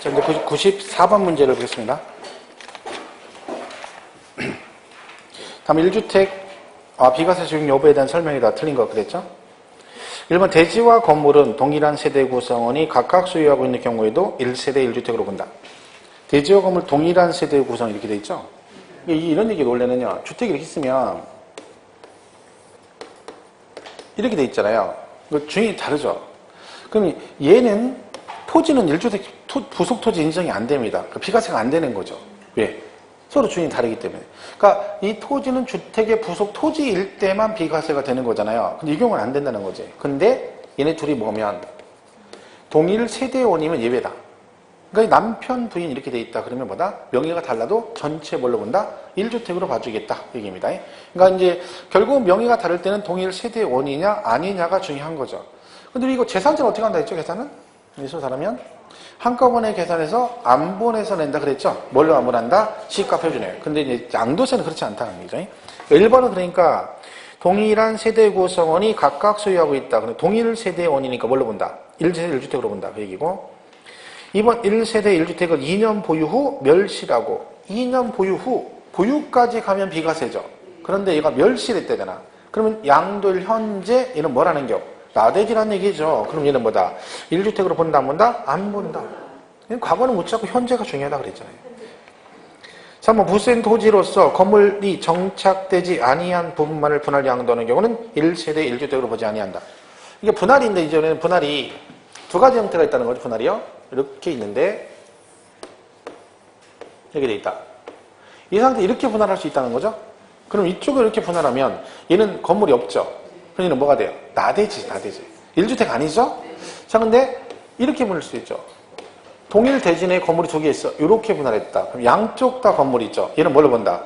자, 이제 94번 문제를 보겠습니다. 다음 1주택 비과세 적용 여부에 대한 설명이다. 틀린 거 그랬죠? 1번 대지와 건물은 동일한 세대 구성원이 각각 소유하고 있는 경우에도 1세대 1주택으로 본다. 대지와 건물 동일한 세대 구성 이렇게 돼 있죠? 이런 얘기 원래는요. 주택이 이렇게 있으면 이렇게 돼 있잖아요. 주인이 다르죠. 그럼 얘는 토지는 1주택 부속 토지 인정이 안 됩니다. 비과세가 안 되는 거죠. 왜? 서로 주인이 다르기 때문에. 그러니까 이 토지는 주택의 부속 토지일 때만 비과세가 되는 거잖아요. 근데 이 경우는 안 된다는 거지. 근데 얘네 둘이 뭐면 동일 세대원이면 예외다. 그러니까 남편 부인 이렇게 돼 있다. 그러면 뭐다? 명의가 달라도 전체 뭘로 본다? 1주택으로 봐주겠다. 얘기입니다. 그러니까 이제 결국 명의가 다를 때는 동일 세대원이냐 아니냐가 중요한 거죠. 근데 이거 재산제는 어떻게 한다 했죠? 계산은? 이수 사라면 한꺼번에 계산해서 안본에서 낸다 그랬죠? 뭘로 안본한다? 시값 표준이에요. 근데 이제 양도세는 그렇지 않다는 거죠. 1번은 그러니까 동일한 세대 구성원이 각각 소유하고 있다. 그럼 동일 세대원이니까 뭘로 본다? 1세대 1주택으로 본다. 그 얘기고. 2번 1세대 1주택을 2년 보유 후 멸실하고 2년 보유 후 보유까지 가면 비과세죠. 그런데 얘가 멸실했대잖아. 그러면 양도일 현재 얘는 뭐라는 겨? 나대지란 얘기죠. 그럼 얘는 뭐다? 1주택으로 본다 안 본다? 안 본다. 과거는 못 잡고 현재가 중요하다 그랬잖아요. 3번 부수된 토지로서 건물이 정착되지 아니한 부분만을 분할 양도하는 경우는 1세대 1주택으로 보지 아니한다. 이게 분할인데 이전에는 분할이 두 가지 형태가 있다는 거죠. 분할이요. 이렇게 있는데 이렇게 돼 있다. 이 상태 이렇게 분할할 수 있다는 거죠. 그럼 이쪽을 이렇게 분할하면 얘는 건물이 없죠. 그럼 얘는 뭐가 돼요? 나대지. 1주택 아니죠? 자, 근데 이렇게 분할 수 있죠. 동일 대진에 건물이 두 개 있어. 이렇게 분할했다. 그럼 양쪽 다 건물이 있죠. 얘는 뭘로 본다?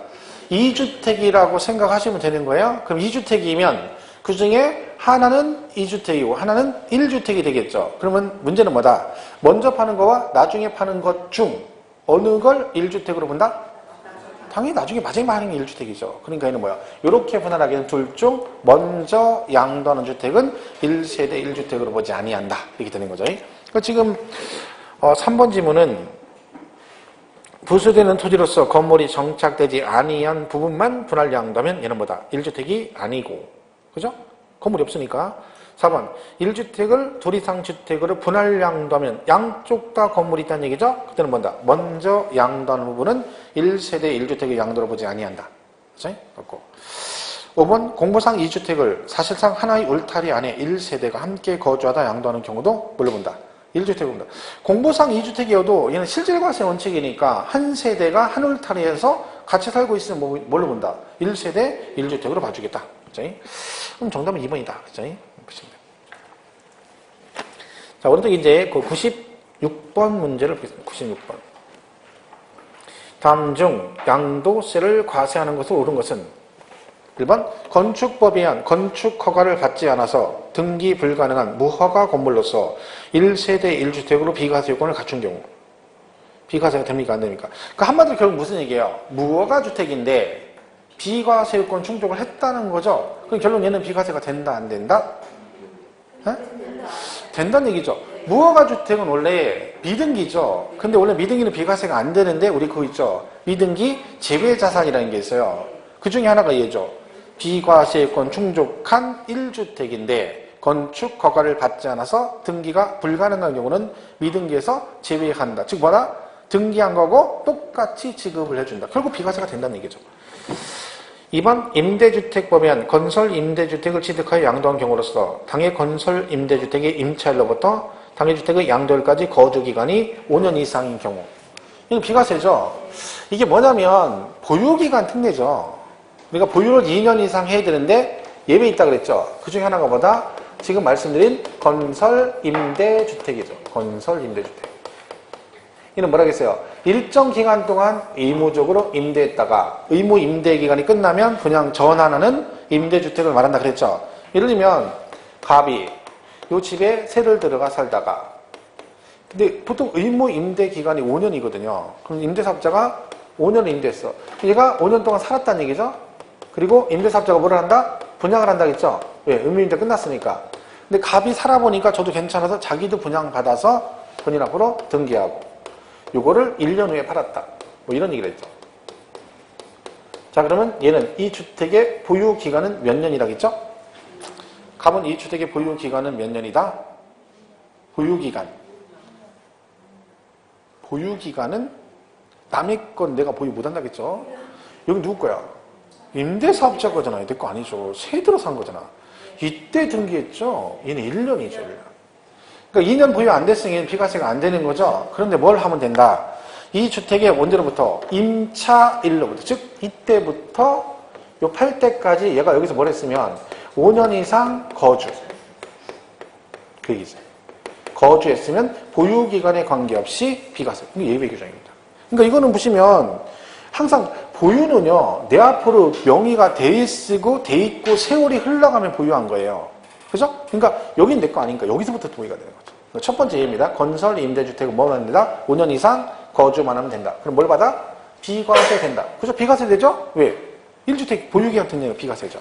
2주택이라고 생각하시면 되는 거예요. 그럼 2주택이면 그 중에 하나는 2주택이고 하나는 1주택이 되겠죠. 그러면 문제는 뭐다? 먼저 파는 거와 나중에 파는 것 중 어느 걸 1주택으로 본다? 당연히 나중에 마지막에 하는 게 1주택이죠. 그러니까 얘는 뭐야? 이렇게 분할하기는 둘 중 먼저 양도하는 주택은 1세대 1주택으로 보지 아니한다. 이렇게 되는 거죠. 그러니까 지금 3번 지문은 부수되는 토지로서 건물이 정착되지 아니한 부분만 분할 양도하면 얘는 뭐다? 1주택이 아니고. 그죠? 건물이 없으니까. 4번 1주택을 둘 이상 주택으로 분할 양도하면 양쪽 다 건물이 있다는 얘기죠? 그때는 뭔다? 먼저 양도하는 부분은 1세대 1주택의 양도로 보지 아니한다. 그렇죠? 5번 공부상 2주택을 사실상 하나의 울타리 안에 1세대가 함께 거주하다 양도하는 경우도 뭘로 본다? 1주택을 본다. 공부상 2주택이어도 얘는 실질과세 원칙이니까 한 세대가 한 울타리에서 같이 살고 있으면 뭘로 본다? 1세대 1주택으로 봐주겠다. 그렇죠? 그럼 정답은 2번이다. 그렇죠? 자, 오른쪽 이제 그 96번 문제를 보겠습니다. 96번. 다음 중 양도세를 과세하는 것으로 옳은 것은 1번 건축법에 의한 건축 허가를 받지 않아서 등기 불가능한 무허가 건물로서 1세대 1주택으로 비과세 요건을 갖춘 경우. 비과세가 됩니까? 안 됩니까? 그 한마디로 결국 무슨 얘기예요? 무허가 주택인데 비과세 요건 충족을 했다는 거죠. 그럼 결론 얘는 비과세가 된다 안 된다? 네? 된다는 얘기죠. 무허가 주택은 원래 미등기죠. 근데 원래 미등기는 비과세가 안 되는데 우리 그거 있죠. 미등기 제외자산이라는 게 있어요. 그 중에 하나가 얘죠. 비과세권 충족한 1주택인데 건축 허가를 받지 않아서 등기가 불가능한 경우는 미등기에서 제외한다. 즉 뭐다? 등기한 거고 똑같이 지급을 해준다. 결국 비과세가 된다는 얘기죠. 2번 임대주택법에 의한 건설 임대주택을 취득하여 양도한 경우로서 당해 건설 임대주택의 임차일로부터 당해 주택의 양도일까지 거주기간이 5년 이상인 경우. 이건 비과세죠. 이게 뭐냐면 보유기간 특례죠. 그러니까 보유를 2년 이상 해야 되는데 예외 있다 그랬죠. 그 중에 하나가 뭐다? 지금 말씀드린 건설 임대주택이죠. 건설 임대주택. 이는 뭐라겠어요? 일정 기간 동안 의무적으로 임대했다가 의무 임대 기간이 끝나면 그냥 전환하는 임대주택을 말한다 그랬죠. 예를 들면 갑이 요 집에 새를 들어가 살다가 근데 보통 의무 임대 기간이 5년이거든요. 그럼 임대사업자가 5년을 임대했어. 얘가 5년 동안 살았다는 얘기죠. 그리고 임대사업자가 뭐를 한다? 분양을 한다겠죠. 왜? 의무 임대 끝났으니까. 근데 갑이 살아보니까 저도 괜찮아서 자기도 분양받아서 본인 앞으로 등기하고 요거를 1년 후에 팔았다. 뭐 이런 얘기를 했죠. 자, 그러면 얘는 이 주택의 보유 기간은 몇 년이라겠죠? 갑은 이 주택의 보유 기간은 몇 년이다? 보유 기간은 남의 건 내가 보유 못 한다겠죠? 여기 누구 거야? 임대사업자 거잖아요. 내 거 아니죠. 새 들어서 산 거잖아. 이때 등기했죠? 얘는 1년이죠. 1년. 그러니까 2년 보유 안 됐으니 얘는 비과세가 안 되는 거죠. 그런데 뭘 하면 된다? 이 주택의 언제로부터? 임차일로부터. 즉 이때부터 요 팔 때까지 얘가 여기서 뭘 했으면 5년 이상 거주. 그 얘기죠. 거주했으면 보유기간에 관계없이 비과세. 이게 예외 규정입니다. 그러니까 이거는 보시면 항상 보유는요, 내 앞으로 명의가 돼 있고 세월이 흘러가면 보유한 거예요. 그죠? 그러니까 여긴 내 거 아니니까 여기서부터 동의가 되는 거죠. 첫 번째 예입니다. 건설 임대주택은 뭐만 된다? 5년 이상 거주만 하면 된다. 그럼 뭘 받아? 비과세 된다. 그죠? 비과세 되죠? 왜? 1주택 보유기간 같은 경우는 비과세죠.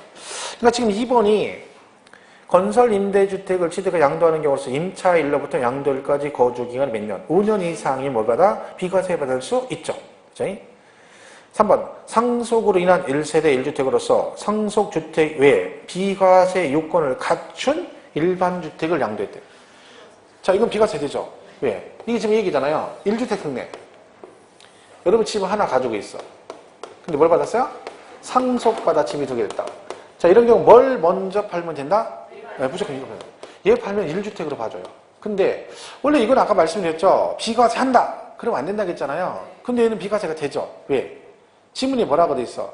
그러니까 지금 2번이 건설 임대주택을 취득해 양도하는 경우로서 임차일로부터 양도일까지 거주기간 몇 년? 5년 이상이 뭘 받아? 비과세 받을 수 있죠. 그죠? 3번 상속으로 인한 1세대 1주택으로서 상속주택 외에 비과세 요건을 갖춘 일반주택을 양도했대. 자, 이건 비과세 되죠. 왜? 이게 지금 얘기잖아요. 1주택 특례. 여러분 집을 하나 가지고 있어. 근데 뭘 받았어요? 상속받아 집이 2개 됐다. 자, 이런 경우 뭘 먼저 팔면 된다? 네, 무조건 이거 팔면. 얘 팔면 1주택으로 봐줘요. 근데 원래 이건 아까 말씀드렸죠. 비과세 한다. 그러면 안 된다고 했잖아요. 근데 얘는 비과세가 되죠. 왜? 지문이 뭐라고 돼 있어?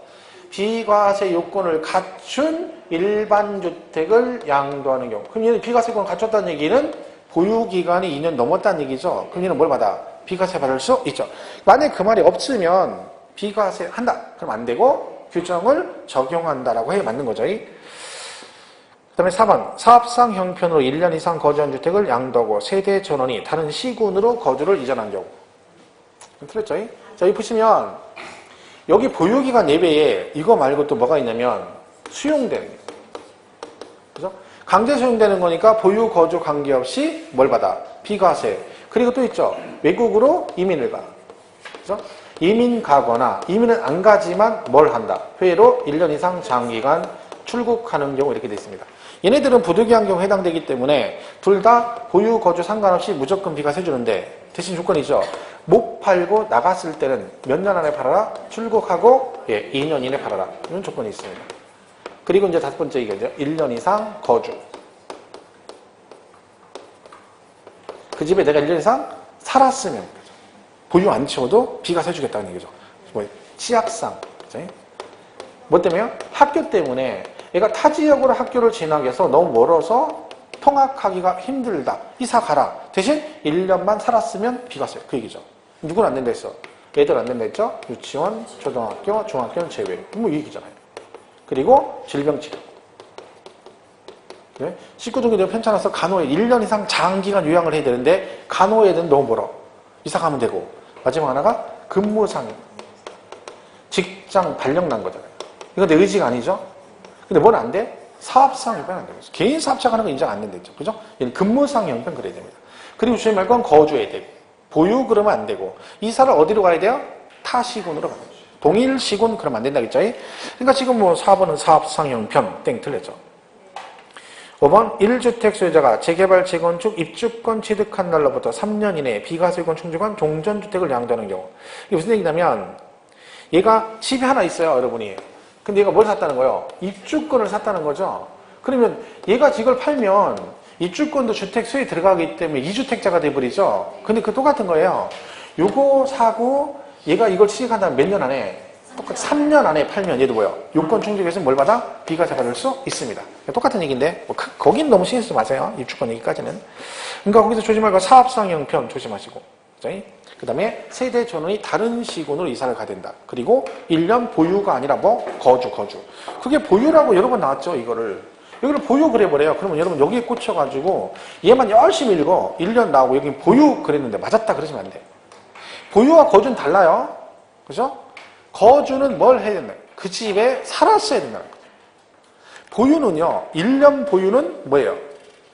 비과세 요건을 갖춘 일반 주택을 양도하는 경우. 그럼 얘는 비과세권을 갖췄다는 얘기는 보유기간이 2년 넘었다는 얘기죠. 그럼 얘는 뭘 받아? 비과세 받을 수 있죠. 만약에 그 말이 없으면 비과세 한다. 그럼 안 되고 규정을 적용한다라고 해 맞는 거죠. 그 다음에 4번 사업상 형편으로 1년 이상 거주한 주택을 양도하고 세대 전원이 다른 시군으로 거주를 이전한 경우. 틀렸죠? 자, 여기 보시면 여기 보유기간 예외에 이거 말고 또 뭐가 있냐면 수용되는 거. 그죠? 강제 수용되는 거니까 보유 거주 관계없이 뭘 받아? 비과세. 그리고 또 있죠. 외국으로 이민을 가. 그죠? 이민 가거나 이민은 안 가지만 뭘 한다? 회로 1년 이상 장기간 출국하는 경우 이렇게 되어 있습니다. 얘네들은 부득이한 경우 해당되기 때문에 둘 다 보유 거주 상관없이 무조건 비과세 주는데 대신 조건이죠. 못 팔고 나갔을 때는 몇 년 안에 팔아라? 출국하고 2년 이내 팔아라. 이런 조건이 있습니다. 그리고 이제 5번째 얘기죠. 1년 이상 거주. 그 집에 내가 1년 이상 살았으면 보유 안 채워도 비과세 주겠다는 얘기죠. 뭐 치약상. 그치? 뭐 때문에요? 학교 때문에 얘가 타 지역으로 학교를 진학해서 너무 멀어서 통학하기가 힘들다. 이사 가라. 대신 1년만 살았으면 비과세. 그 얘기죠. 누구는 안 된다 했어? 애들 안 된다 했죠? 유치원, 초등학교, 중학교는 제외. 뭐 이 얘기잖아요. 그리고 질병치료. 네? 19종 되면 편찮아서 간호에 1년 이상 장기간 요양을 해야 되는데 간호에는 너무 멀어. 이사 가면 되고. 마지막 하나가 근무상. 직장 발령 난 거잖아요. 이건 내 의지가 아니죠? 근데 뭘 안 돼? 사업상 형편 안 되고 있어. 개인 사업자 하는 건 인정 안 된다 했죠. 그죠? 얘는 근무상 형편 그래야 됩니다. 그리고 주의 말 건 거주해야 되고. 보유 그러면 안 되고. 이사를 어디로 가야 돼요? 타 시군으로 가야 돼요. 동일 시군 그러면 안 된다겠죠? 그러니까 지금 뭐 4번은 사업상 형편 땡 틀렸죠. 5번 1주택 소유자가 재개발, 재건축, 입주권 취득한 날로부터 3년 이내에 비과세권 충족한 종전주택을 양도하는 경우. 이게 무슨 얘기냐면 얘가 집이 하나 있어요, 여러분이. 근데 얘가 뭘 샀다는 거예요? 입주권을 샀다는 거죠. 그러면 얘가 이걸 팔면 입주권도 주택 수에 들어가기 때문에 2주택자가 돼버리죠. 근데 그 똑같은 거예요. 요거 사고 얘가 이걸 취득한다면 몇 년 안에? 똑같이 3년 안에 팔면 얘도 뭐예요? 요건 충족해서 뭘 받아? 비과세 받을 수 있습니다. 똑같은 얘기인데 뭐 거긴 너무 신경 쓰지 마세요. 입주권 얘기까지는. 그러니까 거기서 조심할 거 사업상 형편 조심하시고. 그 다음에 세대 전원이 다른 시군으로 이사를 가야 된다. 그리고 1년 보유가 아니라 뭐? 거주. 그게 보유라고 여러 번 나왔죠, 이거를. 여기를 보유 그래버려요. 그러면 여러분 여기에 꽂혀가지고 얘만 열심히 읽어. 1년 나오고 여기 보유 그랬는데 맞았다 그러시면 안 돼. 보유와 거주는 달라요. 그죠? 거주는 뭘 해야 된다? 그 집에 살았어야 된다는 거죠. 보유는요, 1년 보유는 뭐예요?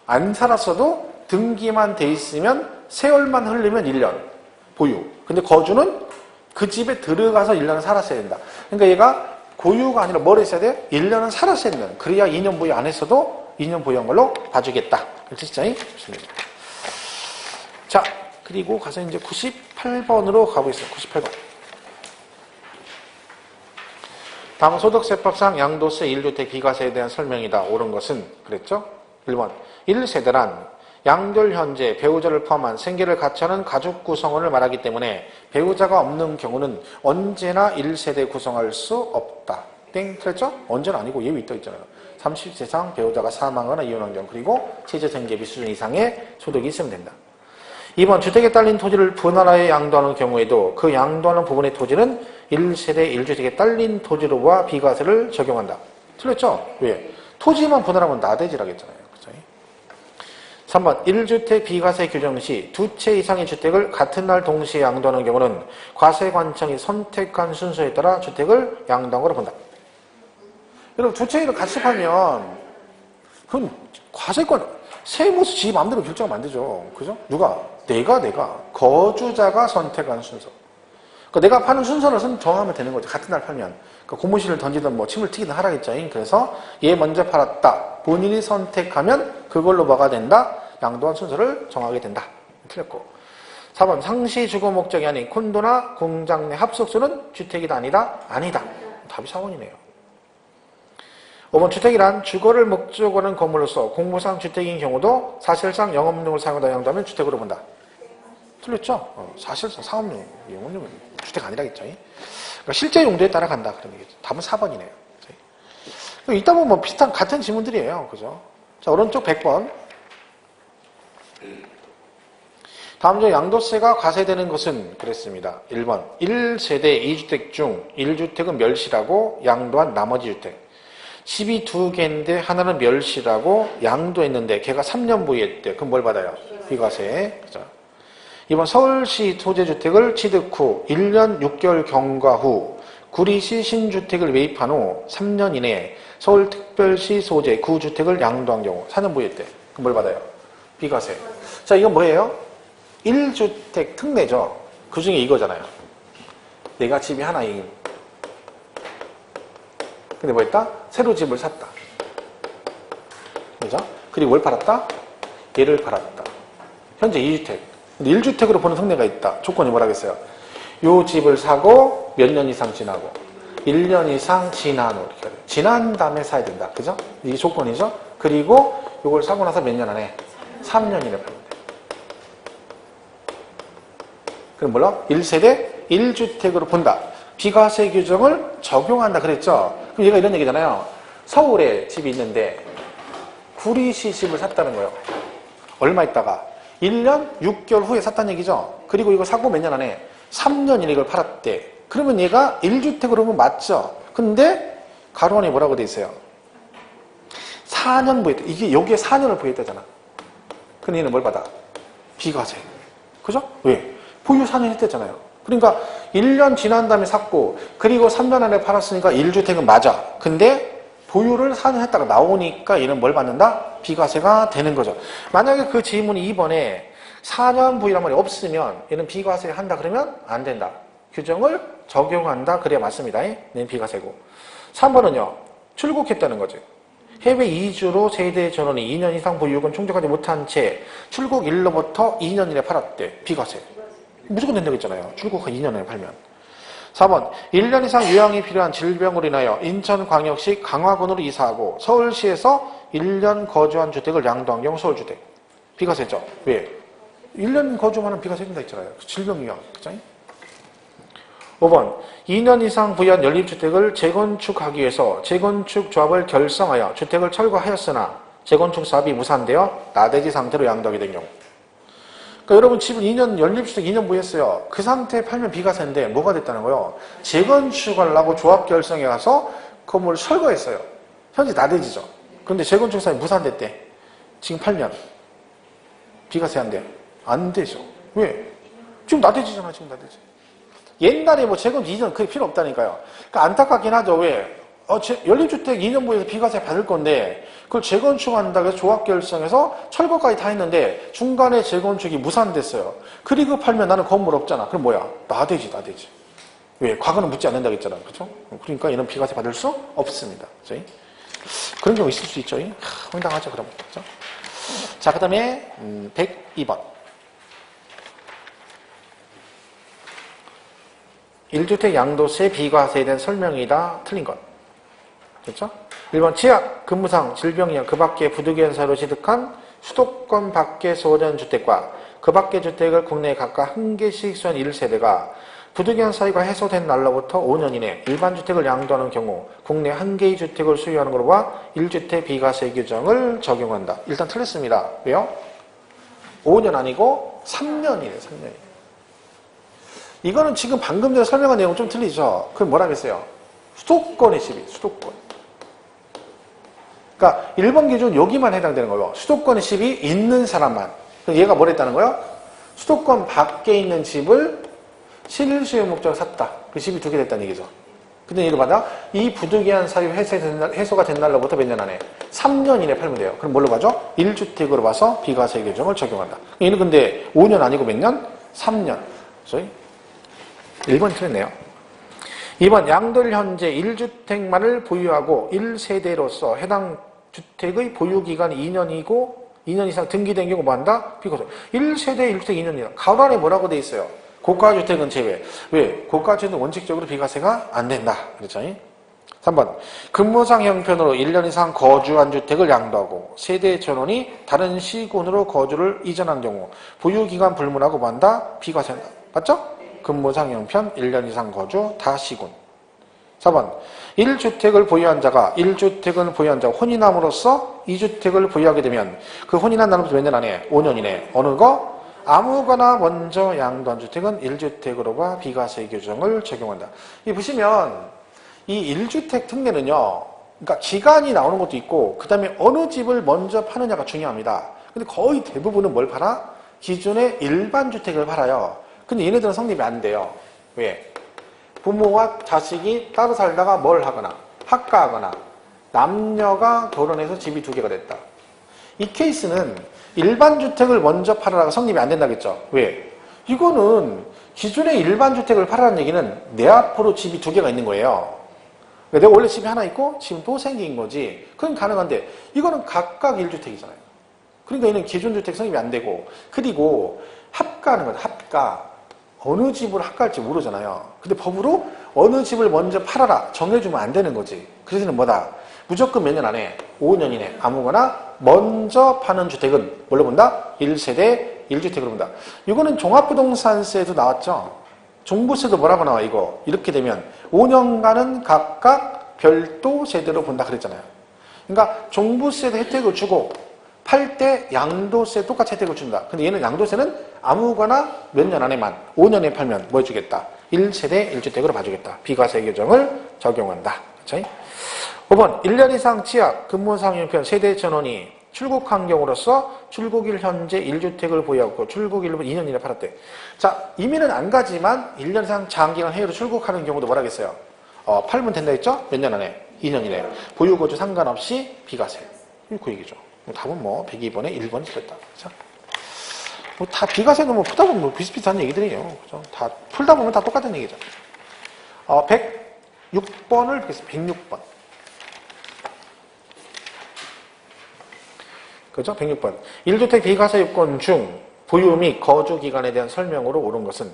안 살았어도 등기만 돼 있으면 세월만 흐르면 1년. 보유. 근데 거주는 그 집에 들어가서 1년을 살았어야 된다. 그러니까 얘가 고유가 아니라 뭘 했어야 돼? 1년은 살았어야 되는. 그래야 2년 보유 안 했어도 2년 보유한 걸로 봐주겠다. 뜻이죠? 자, 그리고 가서 이제 98번으로 가보겠습니다. 98번. 다음 소득세법상 양도세 1주택 비과세에 대한 설명이다. 옳은 것은 그랬죠? 1번. 1세대란 양돌 현재 배우자를 포함한 생계를 같이 하는 가족 구성원을 말하기 때문에 배우자가 없는 경우는 언제나 1세대 구성할 수 없다. 땡. 그랬죠? 언제는 아니고 예외 있다 있잖아요. 30세 이상 배우자가 사망하거나 이혼한 경우 그리고 최저생계비 수준 이상의 소득이 있으면 된다. 2번 주택에 딸린 토지를 분할하여 양도하는 경우에도 그 양도하는 부분의 토지는 1세대 1주택에 딸린 토지로 봐 비과세를 적용한다. 틀렸죠? 왜? 토지만 분할하면 나대지라겠잖아요. 그렇죠? 3번 1주택 비과세 규정 시 두 채 이상의 주택을 같은 날 동시에 양도하는 경우는 과세관청이 선택한 순서에 따라 주택을 양도한 거로 본다. 여러분 두 채를 같이 팔면 그건 과세권 세무서 지 마음대로 결정하면 안 되죠. 그죠? 누가? 내가 거주자가 선택한 순서. 그러니까 내가 파는 순서를 정하면 되는 거죠. 같은 날 팔면. 그러니까 고무신을 던지든 뭐 침을 튀기든 하라겠죠. 그래서 얘 먼저 팔았다. 본인이 선택하면 그걸로 뭐가 된다? 양도한 순서를 정하게 된다. 틀렸고. 4번 상시 주거 목적이 아닌 콘도나 공장 내 합숙소는 주택이다 아니다? 아니다. 답이 4번이네요. 5번 주택이란 주거를 목적으로 하는 건물로서 공무상 주택인 경우도 사실상 영업용을 사용하다 양도하면 주택으로 본다. 틀렸죠? 사실상 상업용, 영업용은 주택 아니라겠죠. 그러니까 실제 용도에 따라 간다. 그런 얘기죠. 답은 4번이네요. 이따 보면 뭐 비슷한, 같은 지문들이에요. 그죠? 자, 오른쪽 100번. 다음 중 양도세가 과세되는 것은 그랬습니다. 1번. 1세대 2주택 중 1주택은 멸실하고 양도한 나머지 주택. 집이 2개인데 하나는 멸실하고 양도했는데 걔가 3년 보유했대. 그럼 뭘 받아요? 비과세. 그죠? 이번 서울시 소재주택을 취득 후 1년 6개월 경과 후 구리시 신주택을 매입한 후 3년 이내에 서울특별시 소재 구주택을 양도한 경우 4년 보유했대. 그럼 뭘 받아요? 비과세. 자, 이건 뭐예요? 1주택 특례죠. 그 중에 이거잖아요. 내가 집이 하나인. 근데 뭐 했다? 새로 집을 샀다. 그죠? 그리고 뭘 팔았다? 얘를 팔았다. 현재 2주택. 근데 1주택으로 보는 특례가 있다. 조건이 뭐라겠어요? 요 집을 사고 몇 년 이상 지나고 1년 이상 지난 후 이렇게 지난 다음에 사야 된다. 그죠? 이게 조건이죠? 그리고 요걸 사고 나서 몇 년 안에? 3년 이내 팔면 돼. 그럼 뭐라? 1세대 1주택으로 본다. 비과세 규정을 적용한다 그랬죠? 그럼 얘가 이런 얘기잖아요. 서울에 집이 있는데 구리시 집을 샀다는 거예요. 얼마 있다가 1년 6개월 후에 샀다는 얘기죠. 그리고 이거 사고 몇 년 안에 3년 이내 이걸 팔았대. 그러면 얘가 1주택으로 보면 맞죠. 근데 가로 안에 뭐라고 돼 있어요? 4년 보였다. 이게 여기에 4년을 보였다잖아. 근데 얘는 뭘 받아? 비과세. 그죠? 왜? 보유 4년 했댔잖아요. 그러니까 1년 지난 다음에 샀고 그리고 3년 안에 팔았으니까 1주택은 맞아. 근데 보유를 4년 했다가 나오니까 얘는 뭘 받는다? 비과세가 되는 거죠. 만약에 그 질문이 2번에 4년 보유란 말이 없으면 얘는 비과세 한다 그러면 안 된다. 규정을 적용한다. 그래야 맞습니다. 얘는 비과세고. 3번은요. 출국했다는 거죠. 해외 이주로 세대 전원이 2년 이상 보유권 충족하지 못한 채 출국일로부터 2년 이내 팔았대. 비과세. 무조건 된다고 했잖아요. 출국 한 2년 안에 팔면. 4번 1년 이상 요양이 필요한 질병으로 인하여 인천광역시 강화군으로 이사하고 서울시에서 1년 거주한 주택을 양도한 경우 서울주택. 비과세죠. 왜? 1년 거주하면 비과세 된다 했잖아요. 질병 요양. 그죠? 5번 2년 이상 부유한 연립주택을 재건축하기 위해서 재건축 조합을 결성하여 주택을 철거하였으나 재건축 사업이 무산되어 나대지 상태로 양도하게 된 경우. 그러니까 여러분 집을 2년 연립주택 2년 보유했어요. 그 상태에 팔면 비과세인데 뭐가 됐다는 거예요? 재건축하려고 조합 결성해 가서 건물을 철거했어요. 현재 나대지죠. 그런데 재건축 사업이 무산됐대. 지금 팔면 비과세 안 돼? 안 되죠. 왜? 지금 나대지잖아. 지금 나대지. 옛날에 뭐 재건축 이전 그게 필요 없다니까요. 그러니까 안타깝긴 하죠. 왜? 연립주택 2년 보유해서 비과세 받을 건데 그걸 재건축한다고 해서 조합 결성해서 철거까지 다 했는데 중간에 재건축이 무산됐어요. 그리고 팔면 나는 건물 없잖아. 그럼 뭐야? 나대지. 왜? 과거는 묻지 않는다고 했잖아. 그렇죠? 그러니까 얘는 비과세 받을 수 없습니다. 그렇죠? 그런 경우 있을 수 있죠. 황당하죠, 그럼. 그렇죠? 자, 그 다음에 102번. 1주택 양도세 비과세에 대한 설명이다. 틀린 것. 그렇죠? 1번 치약, 근무상, 질병이나 그 밖의 부득이한 사유로 취득한 수도권 밖의 소년 주택과 그 밖의 주택을 국내에 각각 한 개씩 소유한 1세대가 부득이한 사유가 해소된 날로부터 5년 이내 일반 주택을 양도하는 경우 국내 한 개의 주택을 소유하는 것과 1주택 비과세 규정을 적용한다. 일단 틀렸습니다. 왜요? 5년 아니고 3년이에요. 3년. 이거는 지금 방금 전에 설명한 내용 좀 틀리죠? 그럼 뭐라겠어요? 수도권의 집이 수도권. 그러니까 1번 기준 여기만 해당되는 거예요. 수도권의 집이 있는 사람만. 얘가 뭘 했다는 거예요? 수도권 밖에 있는 집을 실수요 목적으로 샀다. 그 집이 2개 됐다는 얘기죠. 근데 얘를 받아 이 부득이한 사유 해소가 된 날로부터 몇 년 안에 3년 이내 팔면 돼요. 그럼 뭘로 봐죠? 1주택으로 봐서 비과세 규정을 적용한다. 얘는 근데 5년 아니고 몇 년? 3년. 그래서 1번 틀렸네요. 2번 양도일 현재 1주택만을 보유하고 1세대로서 해당 주택의 보유기간이 2년이고 2년 이상 등기된 경우 뭐 한다? 비과세. 1세대 1주택 2년이다. 가로안에 뭐라고 돼 있어요? 고가주택은 제외. 왜? 고가주택은 원칙적으로 비과세가 안 된다. 그렇죠? 3번 근무상 형편으로 1년 이상 거주한 주택을 양도하고 세대 전원이 다른 시군으로 거주를 이전한 경우 보유기간 불문하고 뭐 한다? 비과세한다. 맞죠? 근무상 형편 1년 이상 거주 다 시군. 4번 1주택을 보유한 자가 1주택을 보유한 자가 혼인함으로써 2주택을 보유하게 되면 그 혼인한 날부터 몇 년 안에? 5년 이내. 어느 거? 아무거나 먼저 양도한 주택은 1주택으로가 비과세 규정을 적용한다. 이 보시면 이 1주택 특례는요. 그러니까 기간이 나오는 것도 있고 그 다음에 어느 집을 먼저 파느냐가 중요합니다. 근데 거의 대부분은 뭘 팔아? 기존의 일반 주택을 팔아요. 근데 얘네들은 성립이 안 돼요. 왜? 부모와 자식이 따로 살다가 뭘 하거나 합가하거나 남녀가 결혼해서 집이 2개가 됐다. 이 케이스는 일반 주택을 먼저 팔아라가 성립이 안 된다겠죠. 왜? 이거는 기존의 일반 주택을 팔아라는 얘기는 내 앞으로 집이 2개가 있는 거예요. 그러니까 내가 원래 집이 하나 있고 지금 또 생긴 거지. 그건 가능한데 이거는 각각 1주택이잖아요. 그러니까 얘는 기존 주택 성립이 안 되고 그리고 합가하는 거다. 합가. 어느 집을 합가할지 모르잖아요. 근데 법으로 어느 집을 먼저 팔아라 정해주면 안 되는 거지. 그래서는 뭐다? 무조건 몇 년 안에 5년 이내 아무거나 먼저 파는 주택은 뭘로 본다? 1세대 1주택으로 본다. 이거는 종합부동산세도 나왔죠. 종부세도 뭐라고 나와 이거. 이렇게 되면 5년간은 각각 별도 세대로 본다 그랬잖아요. 그러니까 종부세도 혜택을 주고 팔 때 양도세 똑같이 혜택을 준다. 근데 얘는 양도세는 아무거나 몇 년 안에만 5년에 팔면 뭐 해주겠다? 1세대 1주택으로 봐주겠다. 비과세 규정을 적용한다. 그렇죠? 5번 1년 이상 취약, 근무상 형편 세대 전원이 출국한 경우로서 출국일 현재 1주택을 보유하고 출국일로 2년 이내 팔았대. 자, 이민은 안 가지만 1년 이상 장기간 해외로 출국하는 경우도 뭐라 했어요? 팔면 된다 했죠? 몇 년 안에? 2년 이내. 보유거주 상관없이 비과세. 그 얘기죠. 답은 뭐 102번에 1번이 틀렸다. 그렇죠? 다 비과세는 뭐 풀다 보면 비슷비슷한 얘기들이에요. 그렇죠? 다 풀다 보면 다 똑같은 얘기죠. 106번을 보겠습니다. 106번. 그죠? 106번. 1주택 비과세 요건 중 보유 및 거주 기간에 대한 설명으로 옳은 것은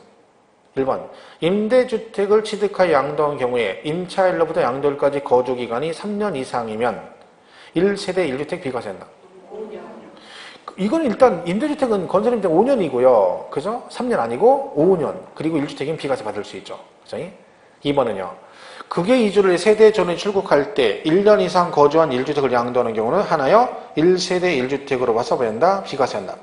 1번. 임대주택을 취득하여 양도한 경우에 임차일로부터 양도일까지 거주 기간이 3년 이상이면 1세대 1주택 비과세한다. 이건 일단 임대주택은 건설임 때 5년이고요. 그죠? 3년 아니고 5년. 그리고 1주택은 비과세 받을 수 있죠. 그죠? 2번은요. 극의 이주를 세대 전원이 출국할 때 1년 이상 거주한 1주택을 양도하는 경우는 하나여 1세대 1주택으로 봐서 된다. 비과세한다.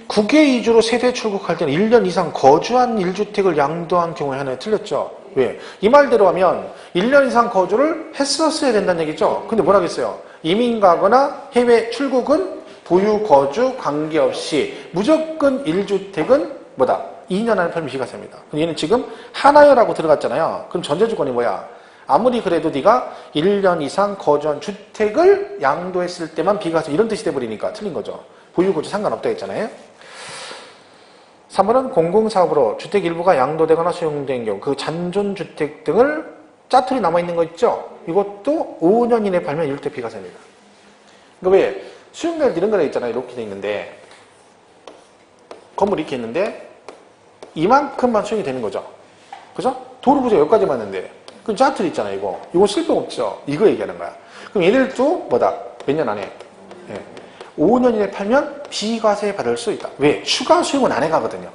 국외 이주로 세대 출국할 때는 1년 이상 거주한 1주택을 양도한 경우에 하나에 틀렸죠. 왜? 이 말대로 하면 1년 이상 거주를 했었어야 된다는 얘기죠. 근데 뭐라 그랬어요? 이민 가거나 해외 출국은 보유 거주 관계없이 무조건 1주택은 뭐다? 2년 안에 팔면 비과세입니다. 그럼 얘는 지금 하나여라고 들어갔잖아요. 그럼 전제조건이 뭐야? 아무리 그래도 네가 1년 이상 거주한 주택을 양도했을 때만 비과세 이런 뜻이 돼버리니까 틀린 거죠. 보유거주 상관없다 했잖아요. 3번은 공공사업으로 주택 일부가 양도되거나 수용된 경우 그 잔존주택 등을 짜투리 남아있는 거 있죠? 이것도 5년 이내에 팔면 1대 비과세입니다. 그러니까 왜 수용될 이런 거에 있잖아요. 이렇게 돼 있는데 건물이 이렇게 있는데 이만큼만 수용이 되는 거죠. 그죠? 도로 부자 여기까지 맞는데 그럼 짜투리 있잖아요. 이거 쓸모 없죠. 이거 얘기하는 거야. 그럼 얘들도 뭐다? 몇 년 안에? 5년 이내에 팔면 비과세 받을 수 있다. 왜? 추가 수용은 안 해가거든요.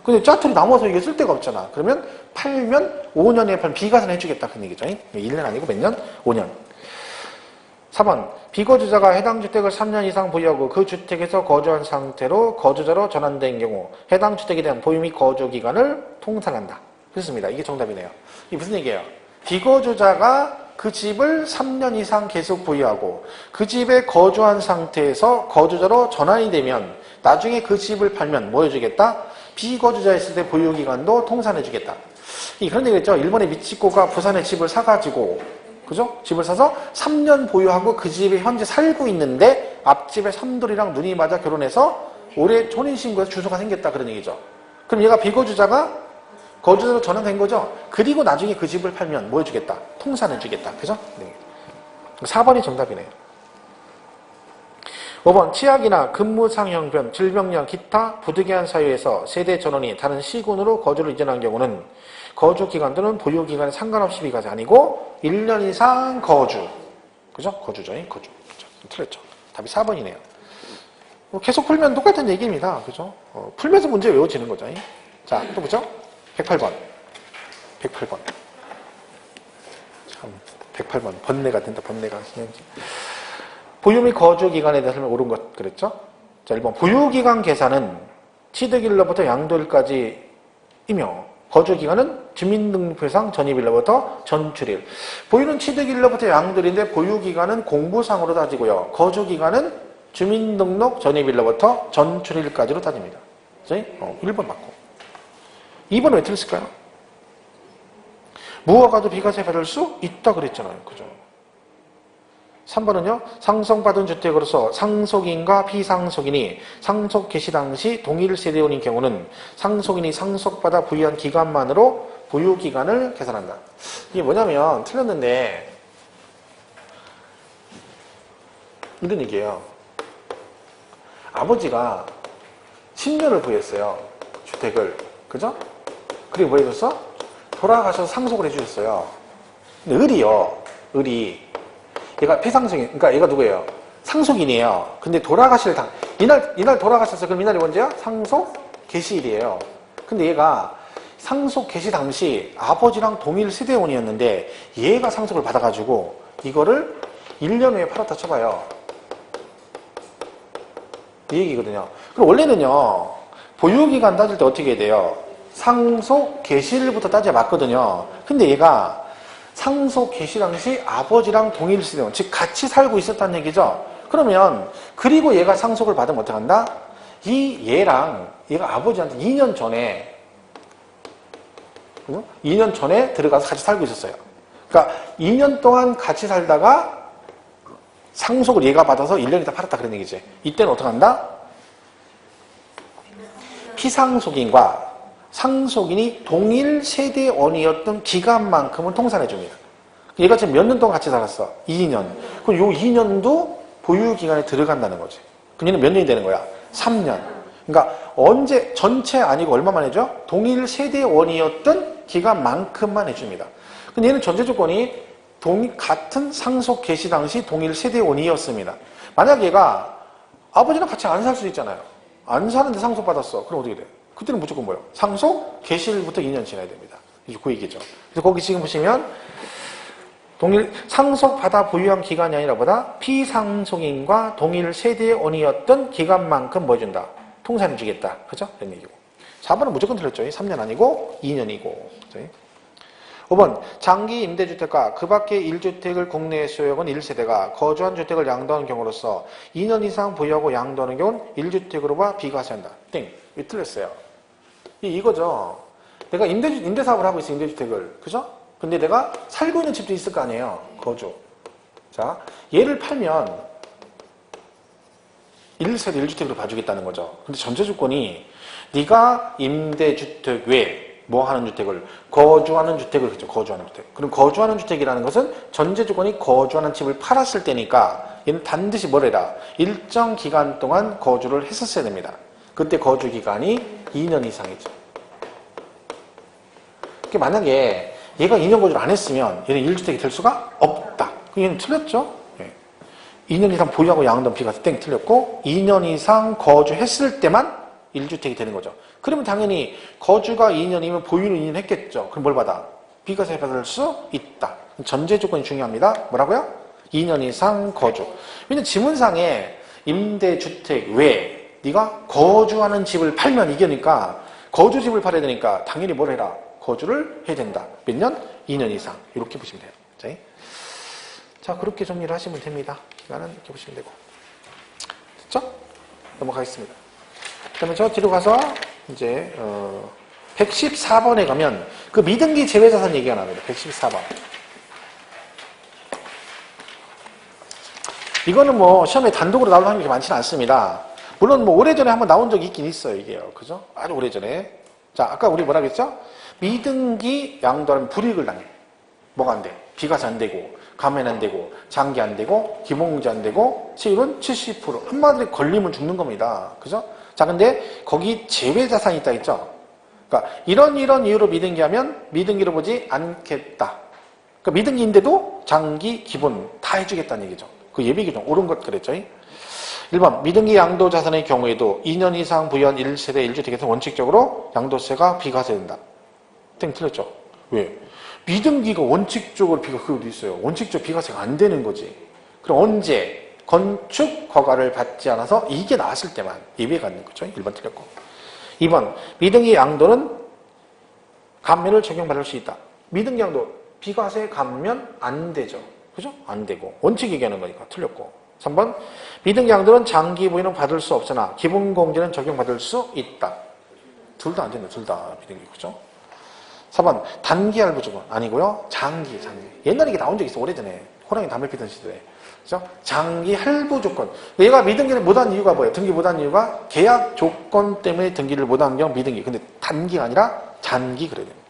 근데 짜투리 남아서 이게 쓸 데가 없잖아. 그러면 팔면 5년 이내에 팔면 비과세는 해주겠다. 그런 얘기죠. 1년 아니고 몇 년? 5년. 4번 비거주자가 해당 주택을 3년 이상 보유하고 그 주택에서 거주한 상태로 거주자로 전환된 경우 해당 주택에 대한 보유 및 거주 기간을 통산한다. 그렇습니다. 이게 정답이네요. 이게 무슨 얘기예요? 비거주자가 그 집을 3년 이상 계속 보유하고 그 집에 거주한 상태에서 거주자로 전환이 되면 나중에 그 집을 팔면 뭐 해주겠다? 비거주자였을 때 보유기간도 통산해주겠다. 그런 얘기겠죠. 일본의 미치코가 부산에 집을 사가지고 그죠? 집을 사서 3년 보유하고 그 집에 현재 살고 있는데 앞집에 삼돌이랑 눈이 맞아 결혼해서 올해 혼인신고에서 주소가 생겼다 그런 얘기죠. 그럼 얘가 비거주자가 거주자로 전환된 거죠. 그리고 나중에 그 집을 팔면 뭐 해주겠다? 통산해주겠다. 그죠? 네. 4번이 정답이네요. 5번 치약이나 근무상형변, 질병령, 기타 부득이한 사유에서 세대 전원이 다른 시군으로 거주를 이전한 경우는 거주기간 또는 보유기간에 상관없이 비과세 아니고 1년 이상 거주. 그죠? 거주죠. 거주. 그죠? 틀렸죠. 답이 4번이네요. 계속 풀면 똑같은 얘기입니다. 그죠? 풀면서 문제 외워지는 거죠. 자, 또 보죠? 108번. 108번. 참, 108번. 번뇌가 된다, 번뇌가. 보유 및 거주 기간에 대해서 옳은 것 그랬죠? 자, 1번. 보유기간 계산은 취득일로부터 양도일까지이며 거주기간은 주민등록표상 전입일로부터 전출일. 보유는 취득일로부터 양도일인데 보유기간은 공부상으로 따지고요. 거주기간은 주민등록 전입일로부터 전출일까지로 따집니다. 그죠? 1번 맞고. 2번은 왜 틀렸을까요? 무허가도 비과세 받을 수 있다 그랬잖아요. 그죠? 3번은요. 상속받은 주택으로서 상속인과 비상속인이 상속 개시 당시 동일 세대원인 경우는 상속인이 상속받아 부유한 기간만으로 보유기간을 계산한다. 이게 뭐냐면 틀렸는데 이런 얘기예요. 아버지가 10년을 부유했어요. 주택을. 그죠? 그리고 뭐 해줬어? 돌아가셔서 상속을 해주셨어요. 근데 을이 얘가 피상속인, 그러니까 얘가 누구예요? 상속인이에요. 근데 돌아가실 이날 돌아가셨어요. 그럼 이날이 언제야? 상속 개시일이에요. 근데 얘가 상속 개시 당시 아버지랑 동일 세대원이었는데 얘가 상속을 받아가지고 이거를 1년 후에 팔았다 쳐봐요. 이 얘기거든요. 그럼 원래는요, 보유기간 따질 때 어떻게 해야 돼요? 상속 개시일부터 따져야 맞거든요. 근데 얘가 상속 개시 당시 아버지랑 동일 세대원, 즉 같이 살고 있었다는 얘기죠. 그러면 그리고 얘가 상속을 받으면 어떡한다? 얘가 아버지한테 2년 전에 2년 전에 들어가서 같이 살고 있었어요. 그러니까 2년 동안 같이 살다가 상속을 얘가 받아서 1년 있다 팔았다 그런 얘기지. 이때는 어떡한다? 피상속인과 상속인이 동일 세대원이었던 기간만큼은 통산해 줍니다. 얘가 지금 몇 년 동안 같이 살았어? 2년. 그럼 요 2년도 보유기간에 들어간다는 거지. 그럼 얘는 몇 년이 되는 거야? 3년. 그러니까 언제, 전체 아니고 얼마만 해줘? 동일 세대원이었던 기간만큼만 해줍니다. 근데 얘는 전제 조건이 같은 상속 개시 당시 동일 세대원이었습니다. 만약 얘가 아버지랑 같이 안 살 수 있잖아요. 안 사는데 상속받았어. 그럼 어떻게 돼? 그때는 무조건 뭐예요? 상속 개시일부터 2년 지나야 됩니다. 이게 그 얘기죠. 그래서 거기 지금 보시면 상속받아 보유한 기간이 아니라 보다 피상속인과 동일 세대원이었던 기간만큼 뭐 해준다? 통산해주겠다. 그죠? 이런 얘기고. 4번은 무조건 틀렸죠. 3년 아니고 2년이고. 그죠? 5번 장기 임대주택과 그 밖의 1주택을 국내에 소유한 1세대가 거주한 주택을 양도하는 경우로서 2년 이상 보유하고 양도하는 경우는 1주택으로 봐 비과세한다. 땡. 왜 틀렸어요? 이거죠. 내가 임대 사업을 하고 있어, 임대주택을. 그죠? 근데 내가 살고 있는 집도 있을 거 아니에요. 거주. 자, 얘를 팔면 1세대 1주택으로 봐주겠다는 거죠. 근데 전제 조건이 네가 임대주택 외에 뭐 하는 주택을? 거주하는 주택을 그죠? 거주하는 주택. 그럼 거주하는 주택이라는 것은 전제 조건이 거주하는 집을 팔았을 때니까 얘는 반드시 뭘 해라? 일정 기간 동안 거주를 했었어야 됩니다. 그때 거주 기간이 2년 이상이죠. 그러니까 만약에 얘가 2년 거주를 안 했으면 얘는 1주택이 될 수가 없다. 그럼 얘는 틀렸죠? 2년 이상 보유하고 양도한 비과세 땡 틀렸고 2년 이상 거주했을 때만 1주택이 되는 거죠. 그러면 당연히 거주가 2년이면 보유는 2년 했겠죠. 그럼 뭘 받아? 비과세 받을 수 있다. 전제 조건이 중요합니다. 뭐라고요? 2년 이상 거주. 왜냐면 지문상에 임대주택 외에 네가 거주하는 집을 팔면 이게니까 거주집을 팔아야 되니까 당연히 뭘 해라? 거주를 해야 된다. 몇 년? 2년 이상. 이렇게 보시면 돼요. 자, 그렇게 정리를 하시면 됩니다. 시간은 이렇게 보시면 되고. 됐죠? 넘어가겠습니다. 그 다음에 저 뒤로 가서 이제 114번에 가면 그 미등기 제외자산 얘기가 나옵니다. 114번. 이거는 뭐 시험에 단독으로 나올 확률이 많지는 않습니다. 물론 뭐 오래전에 한번 나온 적이 있긴 있어요. 이게요. 그죠? 아주 오래전에. 자, 아까 우리 뭐라 그랬죠? 미등기 양도하면 불이익을 당해. 뭐가 안 돼? 비과세 안 되고, 감면 안 되고, 장기 안 되고, 기본공제 안 되고, 세율은 70%. 한마디로 걸리면 죽는 겁니다. 그죠? 자, 근데 거기 제외자산이 있다 했죠? 그러니까 이런 이유로 미등기 하면 미등기로 보지 않겠다. 그러니까 미등기인데도 장기, 기본 다 해주겠다는 얘기죠. 그 예비규정 옳은 것 그랬죠? 1번 미등기 양도자산의 경우에도 2년 이상 부유한 1세대 1주택에서 원칙적으로 양도세가 비과세된다. 땡 틀렸죠? 왜? 미등기가 원칙적으로 그게 어디 있어요? 원칙적 비과세가 안 되는 거지. 그럼 언제? 건축 허가를 받지 않아서 이게 나왔을 때만 예외가 있는 거죠. 1번 틀렸고. 2번 미등기 양도는 감면을 적용받을 수 있다. 미등기 양도 비과세 감면 안 되죠. 그죠? 안 되고 원칙 얘기하는 거니까 틀렸고. 3번 미등기 양도는 장기 보유는 받을 수 없으나 기본공제는 적용받을 수 있다. 둘 다 안 된다. 둘 다 미등기. 그죠? 4번 단기 할부 조건 아니고요. 장기. 옛날에 이게 나온 적 있어. 오래전에. 호랑이 담배 피던 시대에. 그죠? 장기 할부 조건. 얘가 미등기를 못한 이유가 뭐예요? 등기 못한 이유가 계약 조건 때문에 등기를 못한 경우 미등기. 근데 단기가 아니라 장기 그래야 됩니다.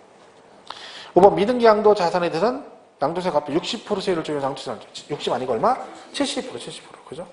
5번 미등기 양도 자산에 대해서는 양도세 값 60% 세율을 적용해서 양도세 60 아니고 얼마? 70%. 그죠?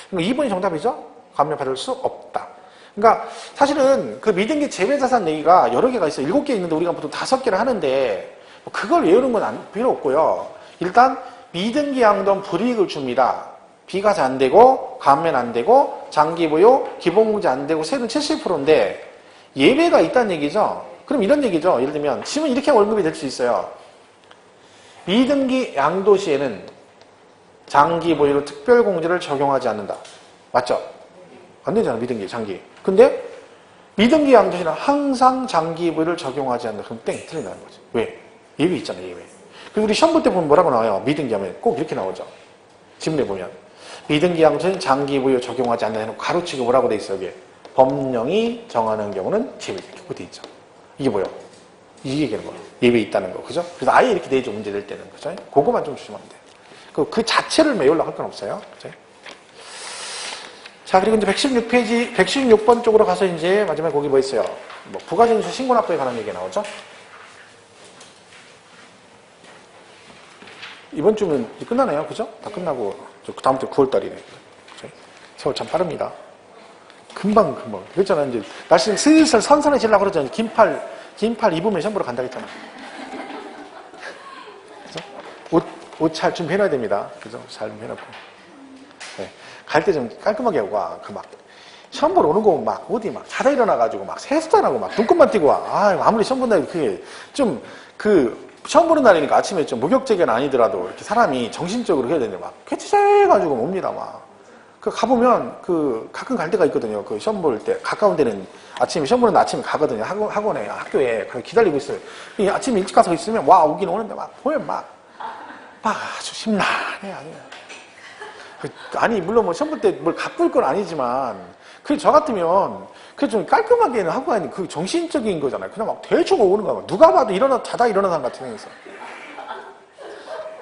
그러니까 2번이 정답이죠? 감면 받을 수 없다. 그러니까 사실은 그 미등기 제외자산 얘기가 여러 개가 있어요. 7개 있는데 우리가 보통 5개를 하는데 그걸 외우는 건 필요 없고요. 일단 미등기 양도는 불이익을 줍니다. 비과세 안 되고 감면 안 되고 장기 보유 기본공제 안 되고 세율은 70%인데 예외가 있다는 얘기죠. 그럼 이런 얘기죠. 예를 들면 지금 이렇게 월급이 될 수 있어요. 미등기 양도 시에는 장기 보유로 특별공제를 적용하지 않는다. 맞죠? 안 되잖아. 미등기 장기. 근데 미등기 양도 시에는 항상 장기 보유를 적용하지 않는다. 그럼 땡 틀린다는 거지. 왜? 예외 있잖아. 예외. 그리고 우리 시험 볼 때 보면 뭐라고 나와요? 미등기 하면 꼭 이렇게 나오죠. 지문에 보면 미등기 양도는 장기 보유 적용하지 않는다 해놓고 가로치고 뭐라고 돼 있어요? 여기에 법령이 정하는 경우는 제외 이렇게 돼 있죠. 이게 뭐예요? 이게 얘기하는 거예요. 예외 있다는 거. 그죠? 그래서 아예 이렇게 내죠. 문제 될 때는. 그죠? 그거만 좀 주시면 돼요. 그 자체를 외우려고 할 건 없어요. 그죠? 자, 그리고 이제 116페이지, 116번 쪽으로 가서 이제 마지막에 거기 뭐 있어요? 뭐 부가징수 신고납부에 관한 얘기가 나오죠? 이번 주면 이제 끝나네요. 그죠? 다 끝나고, 다음 주 9월달이네. 그죠? 세월 참 빠릅니다. 금방. 그랬잖아. 이제 날씨는 슬슬 선선해지려고 그러잖아요. 긴팔 입으면 시험 보러 간다 했잖아. 그죠? 옷 잘 준비해놔야 됩니다. 그죠? 잘 해놓고. 네. 갈 때 좀 깔끔하게 하고 와. 시험 보러 오는 거 막, 어디 막, 자다 일어나가지고 막, 세수도 안 하고 막, 눈곱만 띄고 와. 아무리 시험 본다 해도 그게 좀, 시험 보는 날이니까 아침에 좀 목욕제기는 아니더라도 이렇게 사람이 정신적으로 해야 되는데 막, 쾌치해가지고 옵니다, 막. 가보면, 가끔 갈 때가 있거든요. 시험 볼 때, 가까운 데는 아침에, 시험 보는 날 아침에 가거든요. 학원에, 학교에. 기다리고 있어요. 아침에 일찍 가서 있으면, 오긴 오는데 막, 보면 막 아주 심란해, 아주. 아니, 물론 뭐 시험 볼 때 뭘 가꿀 건 아니지만, 저 같으면, 좀 깔끔하게는 하고 가니 그 정신적인 거잖아요. 그냥 막 대충 오는 거야. 누가 봐도 자다 일어난 사람 같은 생겼어.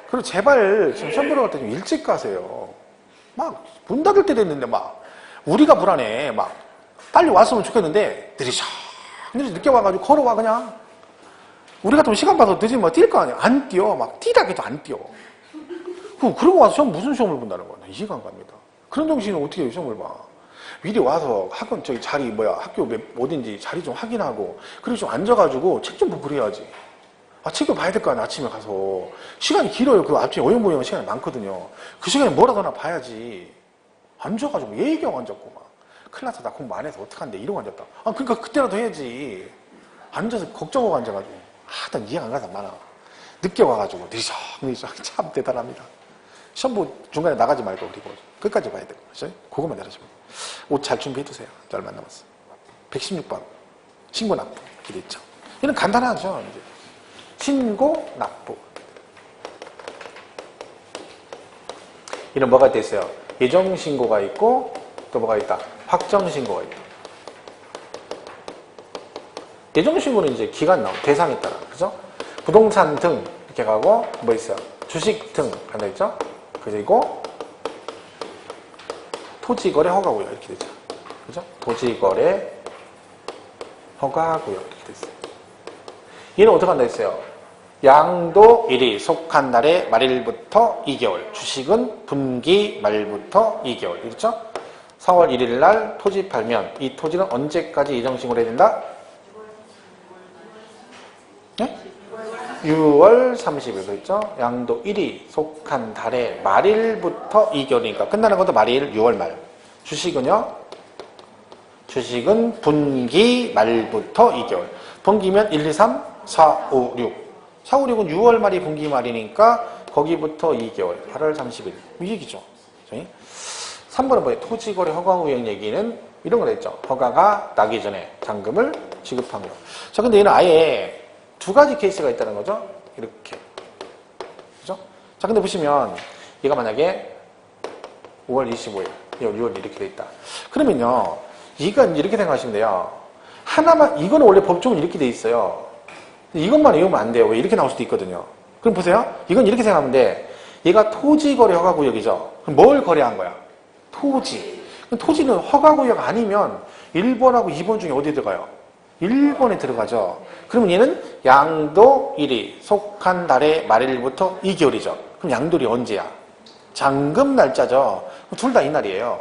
그리고 제발, 지금 시험 보러 갈 때 좀 일찍 가세요. 막, 문 닫을 때 됐는데 막, 우리가 불안해. 막, 빨리 왔으면 좋겠는데, 늦게 와가지고 걸어와, 그냥. 우리 같으면 시간 봐서 늦으면 뛸 거 아니야. 안 뛰어. 막, 뛰다 해도 안 뛰어. 그러고 와서 무슨 시험을 본다는 거야. 이해가 안 갑니다. 그런 정신은 어떻게 시험을 봐. 미리 와서 학원 학교 어딘지 자리 좀 확인하고 그리고 좀 앉아가지고 책 좀 보고 그래야지. 책을 봐야 될 거 아니야. 아침에 가서 시간이 길어요. 그 아침에 어영부영 시간이 많거든요. 그 시간에 뭐라도나 봐야지. 앉아가지고 예의경 앉았고 막 큰일 났다. 나 공부 안 해서 어떡한데 이러고 앉았다. 그러니까 그때라도 해야지. 앉아서 걱정하고 앉아가지고 난 이해가 안 가서 많아. 늦게 와가지고 느리적 참 대단합니다. 시험 중간에 나가지 말고 그리고 끝까지 봐야 되고 그것만 잘하시면 옷 잘 준비해두세요. 얼마 안 남았어. 116번 신고 납부 이렇게 돼 있죠. 이는 간단하죠. 이제. 신고 납부 이는 뭐가 돼 있어요? 예정 신고가 있고 또 뭐가 있다? 확정 신고가 있다. 예정 신고는 이제 기간 나오고 대상에 따라 그죠? 부동산 등 이렇게 가고 뭐 있어요? 주식 등 간다 있죠? 그리고 토지거래 허가구역 이렇게 되죠. 그죠? 토지거래 허가구역 이렇게 됐어요. 얘는 어떻게 한다 했어요? 양도일이 속한 날의 말일부터 2개월, 주식은 분기 말부터 2개월. 그렇죠? 4월 1일 날 토지 팔면 이 토지는 언제까지 예정신고를 해야 된다? 6월 30일 그렇죠? 양도일이 속한 달의 말일부터 2개월이니까 끝나는 것도 말일 6월 말. 주식은요? 주식은 분기 말부터 2개월. 분기면 1, 2, 3, 4, 5, 6. 4, 5, 6은 6월 말이 분기 말이니까 거기부터 2개월. 8월 30일. 이 얘기죠. 3번은 뭐예요? 토지거래 허가구역 얘기는 이런 거 됐죠. 허가가 나기 전에 잔금을 지급하며. 자, 근데 얘는 아예 두 가지 케이스가 있다는 거죠. 이렇게. 그죠? 자, 근데 보시면 얘가 만약에 5월 25일, 6월 이렇게 돼 있다. 그러면요. 이건 이렇게 생각하시면 돼요. 하나만, 이거는 원래 법적으로 이렇게 돼 있어요. 이것만 외우면 안 돼요. 왜 이렇게 나올 수도 있거든요. 그럼 보세요. 이건 이렇게 생각하면 돼. 얘가 토지거래 허가구역이죠. 그럼 뭘 거래한 거야? 토지. 토지는 허가구역 아니면 1번하고 2번 중에 어디에 들어가요? 1번에 들어가죠. 그러면 얘는 양도일이 속한 달의 말일부터 2개월이죠. 그럼 양도일이 언제야? 잔금 날짜죠. 둘 다 이날이에요.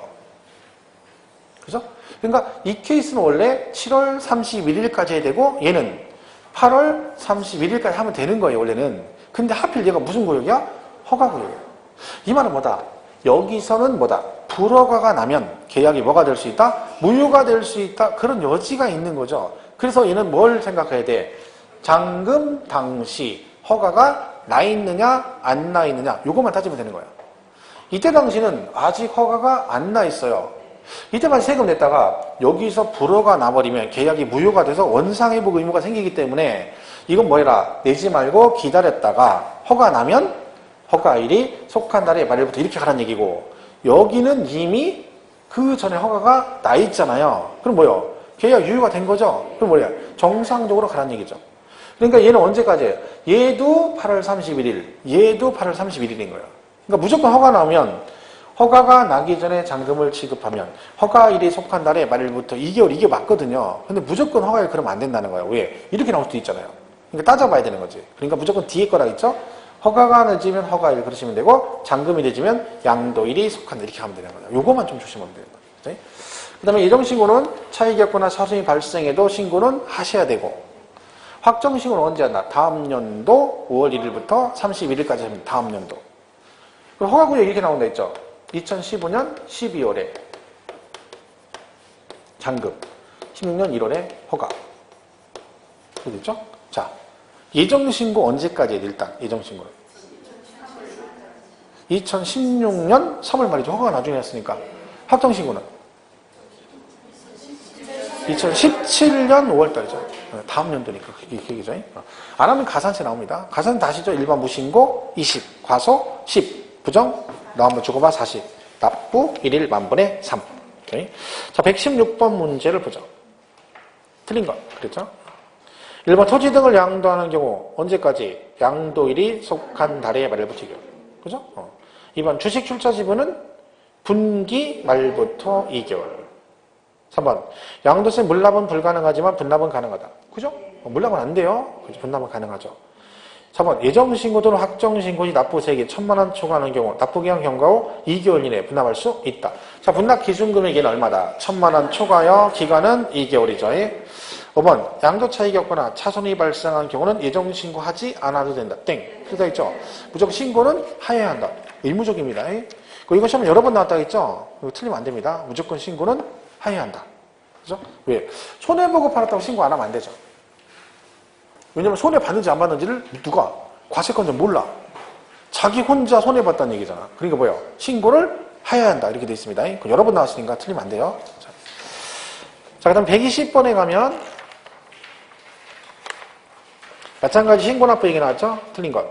그죠? 그러니까 이 케이스는 원래 7월 31일까지 해야 되고 얘는 8월 31일까지 하면 되는 거예요. 원래는. 근데 하필 얘가 무슨 구역이야? 허가구역이에요. 이 말은 뭐다? 여기서는 뭐다? 불허가가 나면 계약이 뭐가 될 수 있다? 무효가 될 수 있다. 그런 여지가 있는 거죠. 그래서 얘는 뭘 생각해야 돼? 잔금 당시 허가가 나 있느냐 안 나 있느냐 요것만 따지면 되는 거예요. 이때 당시는 아직 허가가 안 나 있어요. 이때만 세금 냈다가 여기서 불허가 나버리면 계약이 무효가 돼서 원상회복 의무가 생기기 때문에 이건 뭐 해라? 내지 말고 기다렸다가 허가 나면 허가일이 속한 달의 말일부터 이렇게 가란 얘기고 여기는 이미 그 전에 허가가 나 있잖아요. 그럼 뭐요? 계약 유효가 된 거죠? 그럼 뭐야? 정상적으로 가란 얘기죠. 그러니까 얘는 언제까지예요? 얘도 8월 31일, 얘도 8월 31일인 거예요. 그러니까 무조건 허가 나오면 허가가 나기 전에 잔금을 지급하면 허가일이 속한 달의 말일부터 2개월 이게 맞거든요. 근데 무조건 허가일 그러면 안 된다는 거예요. 왜? 이렇게 나올 수도 있잖아요. 그러니까 따져봐야 되는 거지. 그러니까 무조건 뒤에 거라 있죠? 허가가 늦으면 허가일 그러시면 되고 잔금이 늦으면 양도일이 속한 달 이렇게 하면 되는 거예요. 요거만 좀 조심하면 되는 거예요. 그 다음에 예정신고는 차익이 없거나 사순이 발생해도 신고는 하셔야 되고 확정신고는 언제 하나? 다음 연도 5월 1일부터 31일까지 합니다. 다음 연도. 허가구역 이렇게 나온다 했죠? 2015년 12월에 잔금, 16년 1월에 허가. 그렇죠? 자, 예정신고 언제까지 해야 돼? 일단 예정신고는 2016년 3월 말이죠. 허가가 나중에 했으니까. 확정신고는 2017년 5월달이죠. 다음 연도니까 그게 얘기죠. 안 하면 가산세 나옵니다. 가산 다시죠. 일반 무신고 20, 과소 10, 부정 너 한번 적어봐 40. 납부 1일 만분의 3. 오케이? 자, 116번 문제를 보죠. 틀린 거. 그랬죠? 1번 토지 등을 양도하는 경우 언제까지? 양도일이 속한 달에 말을 붙이기로. 그죠? 2번 주식 출자 지분은 분기 말부터 2개월. 3번 양도세 물납은 불가능하지만 분납은 가능하다. 그죠? 물납은 안 돼요. 그죠? 분납은 가능하죠. 4번 예정신고 또는 확정신고 시 납부세액이 1,000만원 초과하는 경우 납부기한 경과 후 2개월 이내에 분납할 수 있다. 자, 분납 기준금액은 얼마다? 1,000만원 초과하여 기간은 2개월이죠. 5번 양도 차익이 없거나 차손이 발생한 경우는 예정신고하지 않아도 된다. 땡. 그래서 있죠. 무조건 신고는 하여야 한다. 의무적입니다. 이거 시험 여러 번 나왔다 했죠. 이거 틀리면 안 됩니다. 무조건 신고는 하여야 한다. 그죠? 왜? 손해보고 팔았다고 신고 안 하면 안 되죠. 왜냐면 손해받는지 안 받는지를 누가? 과세권자 몰라. 자기 혼자 손해봤다는 얘기잖아. 그러니까 뭐예요? 신고를 하여야 한다. 이렇게 돼 있습니다. 여러 번 나왔으니까 틀리면 안 돼요. 자, 그 다음 120번에 가면 마찬가지 신고납부 얘기 나왔죠? 틀린 것.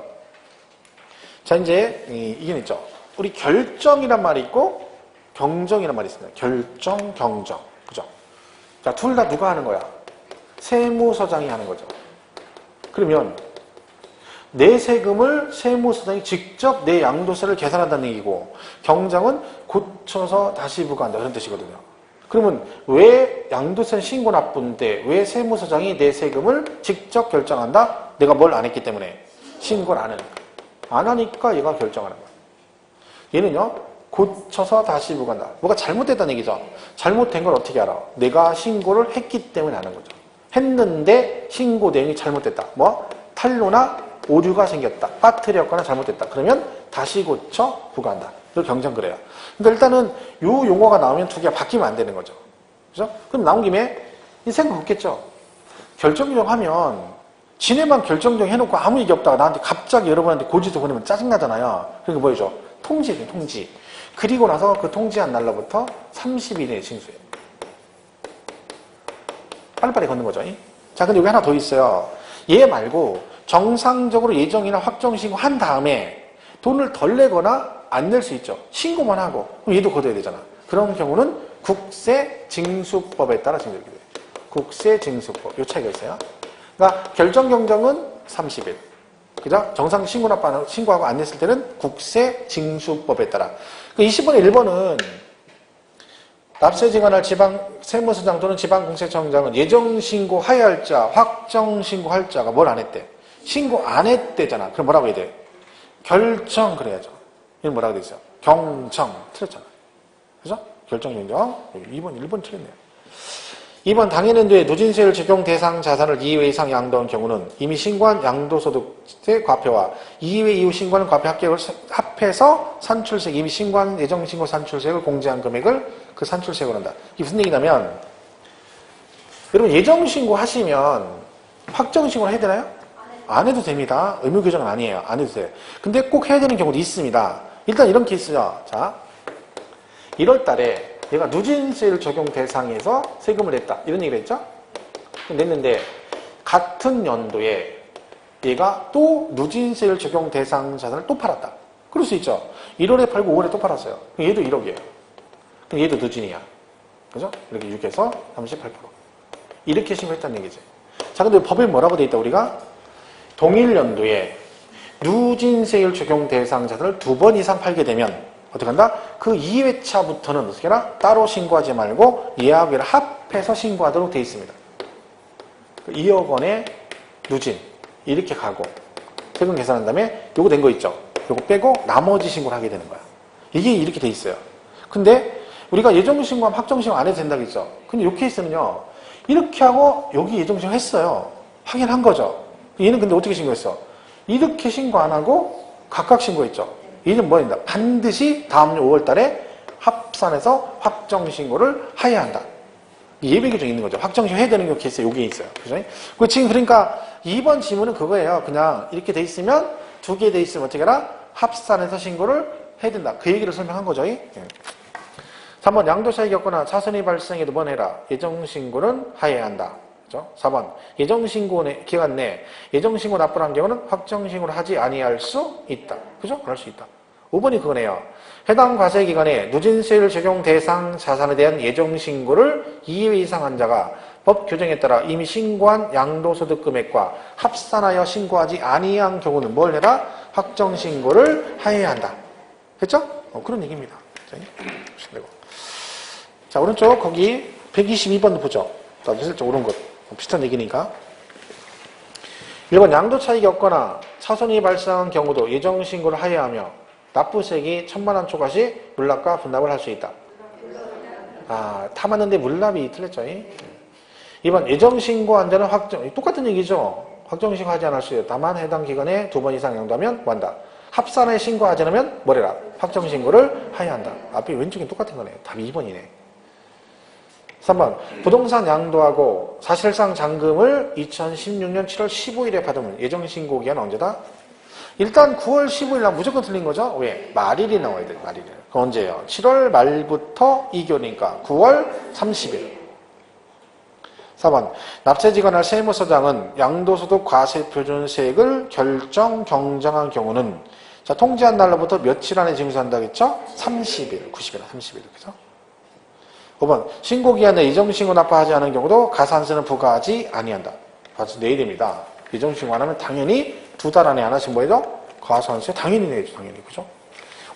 자, 이제 이게 있죠. 우리 결정이란 말이 있고 경정이란 말이 있습니다. 결정, 경정. 그죠? 자, 둘 다 누가 하는 거야? 세무서장이 하는 거죠. 그러면 내 세금을 세무서장이 직접 내 양도세를 계산한다는 얘기고 경장은 고쳐서 다시 부과한다. 그런 뜻이거든요. 그러면 왜 양도세 신고 납부인데 왜 세무서장이 내 세금을 직접 결정한다? 내가 뭘 안 했기 때문에 신고를 안 하니까. 안 하니까 얘가 결정하는 거야. 얘는요. 고쳐서 다시 부과한다. 뭐가 잘못됐다는 얘기죠. 잘못된 걸 어떻게 알아? 내가 신고를 했기 때문에 아는 거죠. 했는데 신고 내용이 잘못됐다. 뭐? 탄로나 오류가 생겼다. 빠뜨렸거나 잘못됐다. 그러면 다시 고쳐 부과한다. 이렇게 경정 그래요. 그러니까 일단은 요 용어가 나오면 두 개가 바뀌면 안 되는 거죠. 그죠? 그럼 나온 김에 이 생각 없겠죠? 결정정 하면 지네만 결정정 해놓고 아무 얘기 없다가 나한테 갑자기 여러분한테 고지서 보내면 짜증나잖아요. 그러니까 뭐죠? 통지죠, 통지. 그리고 나서 그 통지한 날로부터 30일 이내에 징수해요. 빨리빨리 걷는 거죠. 자, 근데 여기 하나 더 있어요. 얘 말고 정상적으로 예정이나 확정신고 한 다음에 돈을 덜 내거나 안 낼 수 있죠. 신고만 하고. 그럼 얘도 걷어야 되잖아. 그런 경우는 국세징수법에 따라 징수하게 돼요. 국세징수법. 요 차이가 있어요. 그러니까 결정경정은 30일. 그죠? 정상 신고하고 안 냈을 때는 국세징수법에 따라. 20번의 1번은 납세 증언할 지방 세무서장 또는 지방공세청장은 예정신고 하여야 할 자, 확정신고 할 자가 뭘 안 했대? 신고 안 했대잖아. 그럼 뭐라고 해야 돼? 결정 그래야죠. 이건 뭐라고 돼 있어요? 경정. 틀렸잖아. 그죠? 결정, 경정. 2번, 1번 틀렸네요. 2번 당해년도에 누진세율 적용 대상 자산을 2회 이상 양도한 경우는 이미 신고한 양도소득세 과표와 2회 이후 신고하는 과표 합계액을 합해서 산출세액, 이미 신고한 예정신고 산출세액을 공제한 금액을 그 산출세액을 한다. 이게 무슨 얘기냐면 여러분 예정신고 하시면 확정신고를 해야 되나요? 안 해도 됩니다. 의무교정은 아니에요. 안 해도 돼요. 근데 꼭 해야 되는 경우도 있습니다. 일단 이런 케이스죠. 자, 1월 달에 얘가 누진세율 적용 대상에서 세금을 냈다. 이런 얘기를 했죠? 냈는데 같은 연도에 얘가 또 누진세율 적용 대상 자산을 또 팔았다. 그럴 수 있죠. 1월에 팔고 5월에 또 팔았어요. 그럼 얘도 1억이에요. 그럼 얘도 누진이야. 그죠? 이렇게 6에서 38%. 이렇게 신고했다는 얘기지. 자, 근데 법에 뭐라고 돼 있다, 우리가? 동일 연도에 누진세율 적용 대상 자산을 2번 이상 팔게 되면 어떻게 한다? 그 2회차부터는 어떻게 해라? 따로 신고하지 말고 얘하고 얘를 합해서 신고하도록 돼 있습니다. 2억 원의 누진 이렇게 가고 세금 계산한 다음에 요거 된 거 있죠? 요거 빼고 나머지 신고를 하게 되는 거야. 이게 이렇게 돼 있어요. 근데 우리가 예정신고하면 확정신고 안 해도 된다고 했죠? 근데 요 케이스는요. 이렇게 하고 여기 예정신고 했어요. 확인한 거죠? 얘는 근데 어떻게 신고했어? 이렇게 신고 안 하고 각각 신고했죠? 얘는 뭐인다? 반드시 다음 년 5월 달에 합산해서 확정신고를 하여야 한다. 예외규정이 있는 거죠. 확정신고 해야 되는 케이스에 여기에 있어요. 그죠? 지금 그러니까 2번 지문은 그거예요. 그냥 이렇게 돼 있으면 두 개 돼 있으면 어떻게 해라? 합산해서 신고를 해야 된다. 그 얘기를 설명한 거죠. 3번 양도차익이 없거나 차손이 발생해도 뭐 해라? 예정신고는 하여야 한다. 그죠? 4번 예정신고 기간 내 예정신고 납부를 한 경우는 확정신고를 하지 아니할 수 있다. 그죠? 그럴 수 있다. 5번이 그거네요. 해당 과세기간에 누진세율 적용 대상 자산에 대한 예정신고를 2회 이상 한 자가 법 규정에 따라 이미 신고한 양도소득 금액과 합산하여 신고하지 아니한 경우는 뭘 해라? 확정신고를 하여야 한다. 됐죠? 그런 얘기입니다. 자, 오른쪽 거기 122번도 보죠. 나도 살짝 오른 것. 비슷한 얘기니까. 1번 양도 차익이 없거나 차손이 발생한 경우도 예정신고를 하여야 하며 납부세액이 1,000만 원 초과 시 물납과 분납을 할 수 있다. 타맞는데 물납이 틀렸죠. 2번 예정신고한 자는 똑같은 얘기죠. 확정신고하지 않을 수 있다. 다만 해당 기간에 2번 이상 양도하면 뭐한다. 합산에 신고하지 않으면 뭐래라. 확정신고를 하여야 한다. 앞에 왼쪽이 똑같은 거네. 답이 2번이네. 3번 부동산 양도하고 사실상 잔금을 2016년 7월 15일에 받으면 예정신고 기한은 언제다? 일단 9월 15일 날 무조건 틀린 거죠? 왜? 말일이 나와야 돼. 말일이. 그 언제예요? 7월 말부터 2개월이니까 9월 30일. 4번 납세지관할 세무서장은 양도소득 과세표준세액을 결정 경정한 경우는 자 통지한 날로부터 며칠 안에 징수한다겠죠? 30일, 90일, 30일. 그죠? 5번 신고기한에 예정신고 납부하지 않은 경우도 가산세는 부과하지 아니한다. 봐서 내일입니다. 예정신고 안 하면 당연히 2달 안에 하나씩 뭐해도 가산세 당연히 내야죠. 당연히. 그죠?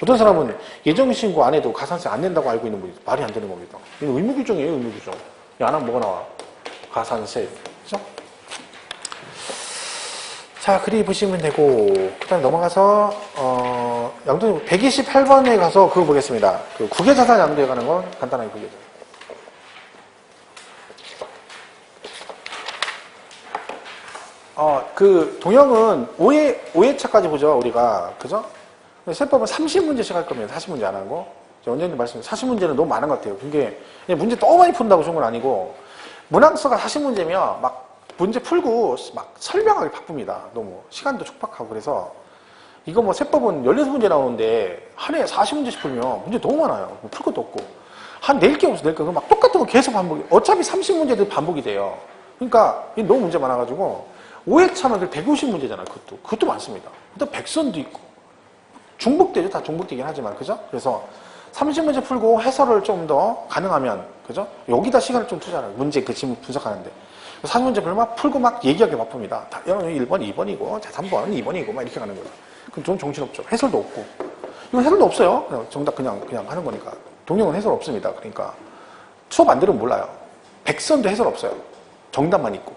어떤 사람은 예정신고 안 해도 가산세 안 낸다고 알고 있는 분이 말이 안 되는 겁니다. 이건 의무규정이에요. 의무규정. 안 하면 뭐가 나와? 가산세. 그죠? 자, 그리 보시면 되고 그 다음에 넘어가서 양도 128번에 가서 그거 보겠습니다. 그 국외자산 양도에 관한 건 간단하게 보겠습니다. 그 동형은 5회차까지 보죠, 우리가. 그죠? 세법은 30문제씩 할 겁니다. 40문제 안 하고. 원장님 말씀, 40문제는 너무 많은 것 같아요. 그게 문제 너무 많이 푼다고 좋은 건 아니고, 문항서가 40문제면 막 문제 풀고 막 설명하기 바쁩니다. 너무. 시간도 촉박하고. 그래서 이거 뭐 세법은 16문제 나오는데 한 해에 40문제씩 풀면 문제 너무 많아요. 풀 것도 없고. 한 낼 게 없어, 낼 거. 막 똑같은 거 계속 반복이. 어차피 30문제도 반복이 돼요. 그러니까 너무 문제 많아가지고 5회차면 150문제잖아요. 그것도 많습니다. 또 백선도 있고. 중복되죠. 다 중복되긴 하지만. 그죠? 그래서 30문제 풀고 해설을 좀 더 가능하면. 그죠? 여기다 시간을 좀 투자하는 문제 그 지문 분석하는데. 40문제 막 풀고 막 얘기하기 바쁩니다. 여러분 1번, 2번이고, 자, 3번, 2번이고, 막 이렇게 가는 거죠. 그럼 좀 정신없죠. 해설도 없고. 이건 해설도 없어요. 그냥 정답 그냥 하는 거니까. 동영은 해설 없습니다. 그러니까. 수업 안 들으면 몰라요. 백선도 해설 없어요. 정답만 있고.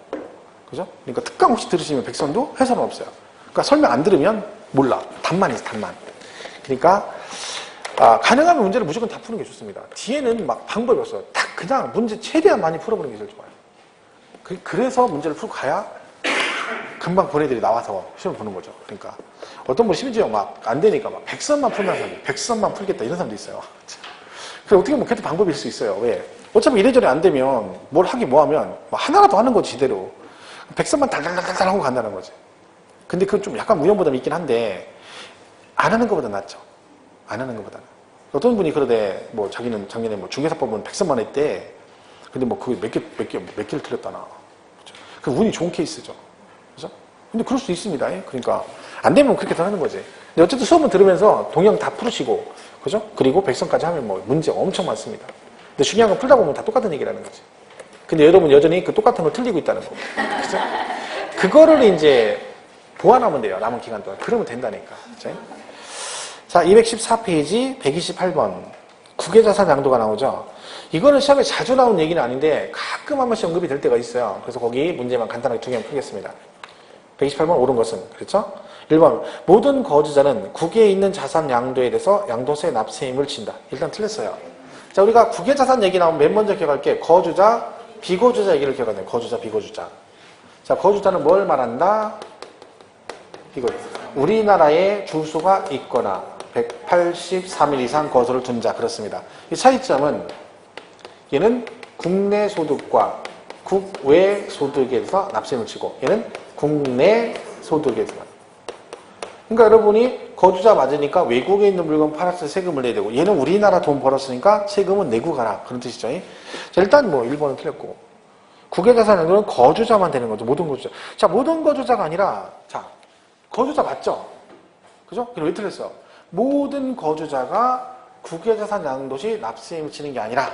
그죠? 그러니까 특강 혹시 들으시면 백선도 해설은 없어요. 그러니까 설명 안 들으면 몰라. 답만 있어, 답만. 그러니까, 가능하면 문제를 무조건 다 푸는 게 좋습니다. 뒤에는 막 방법이 없어요. 딱 그냥 문제 최대한 많이 풀어보는 게 제일 좋아요. 그래서 문제를 풀고 가야 금방 보내들이 나와서 시험 보는 거죠. 그러니까 어떤 분 심지어 막 안 되니까 막 100선만 푼다는 사람이 100선만 풀겠다 이런 사람도 있어요. 그래서 어떻게 보면 그것도 방법일 수 있어요. 왜? 어차피 이래저래 안 되면 뭘 하기 뭐하면 하나라도 하는 거지 제대로. 100선만 달달달달 하고 간다는 거지. 근데 그건 좀 약간 무용부담이 있긴 한데 안 하는 것보다 낫죠. 안 하는 것보다는. 어떤 분이 그러대 뭐 자기는 작년에 뭐 중개사법은 100선만 했대. 근데 뭐 그게 몇 개를 틀렸다나. 그렇죠? 그 운이 좋은 케이스죠. 그죠? 근데 그럴 수 있습니다. 그러니까 안 되면 그렇게 더 하는 거지. 근데 어쨌든 수업은 들으면서 동영 다 풀으시고, 그죠? 그리고 100선까지 하면 뭐 문제 엄청 많습니다. 근데 중요한 건 풀다 보면 다 똑같은 얘기라는 거지. 근데 여러분 여전히 그 똑같은 걸 틀리고 있다는 거. 그죠? 그거를 이제 보완하면 돼요. 남은 기간 동안. 그러면 된다니까. 그죠? 자, 214페이지 128번. 국외자산 양도가 나오죠. 이거는 시험에 자주 나온 얘기는 아닌데 가끔 한 번씩 언급이 될 때가 있어요. 그래서 거기 문제만 간단하게 2개만 풀겠습니다. 128번 옳은 것은 그렇죠? 1번 모든 거주자는 국외에 있는 자산 양도에 대해서 양도세 납세임을 진다. 일단 틀렸어요. 자, 우리가 국외자산 얘기 나오면 맨 먼저 기억할게. 거주자, 비거주자 얘기를 기억하네요. 거주자, 비거주자. 자, 거주자는 뭘 말한다? 이거 우리나라에 주소가 있거나 183일 이상 거소를 둔 자. 그렇습니다. 이 차이점은 얘는 국내 소득과 국외 소득에 대해서 납세임을 치고 얘는 국내 소득에 대해서만. 그러니까 여러분이 거주자 맞으니까 외국에 있는 물건 팔았을 때 세금을 내야 되고 얘는 우리나라 돈 벌었으니까 세금은 내고 가라. 그런 뜻이죠. 자, 일단 뭐 1번은 틀렸고 국외자산 양도는 거주자만 되는 거죠. 모든 거주자. 자, 모든 거주자가 아니라 거주자 맞죠? 그죠? 그럼 왜 틀렸어요? 모든 거주자가 국외자산 양도시 납세에 미치는 게 아니라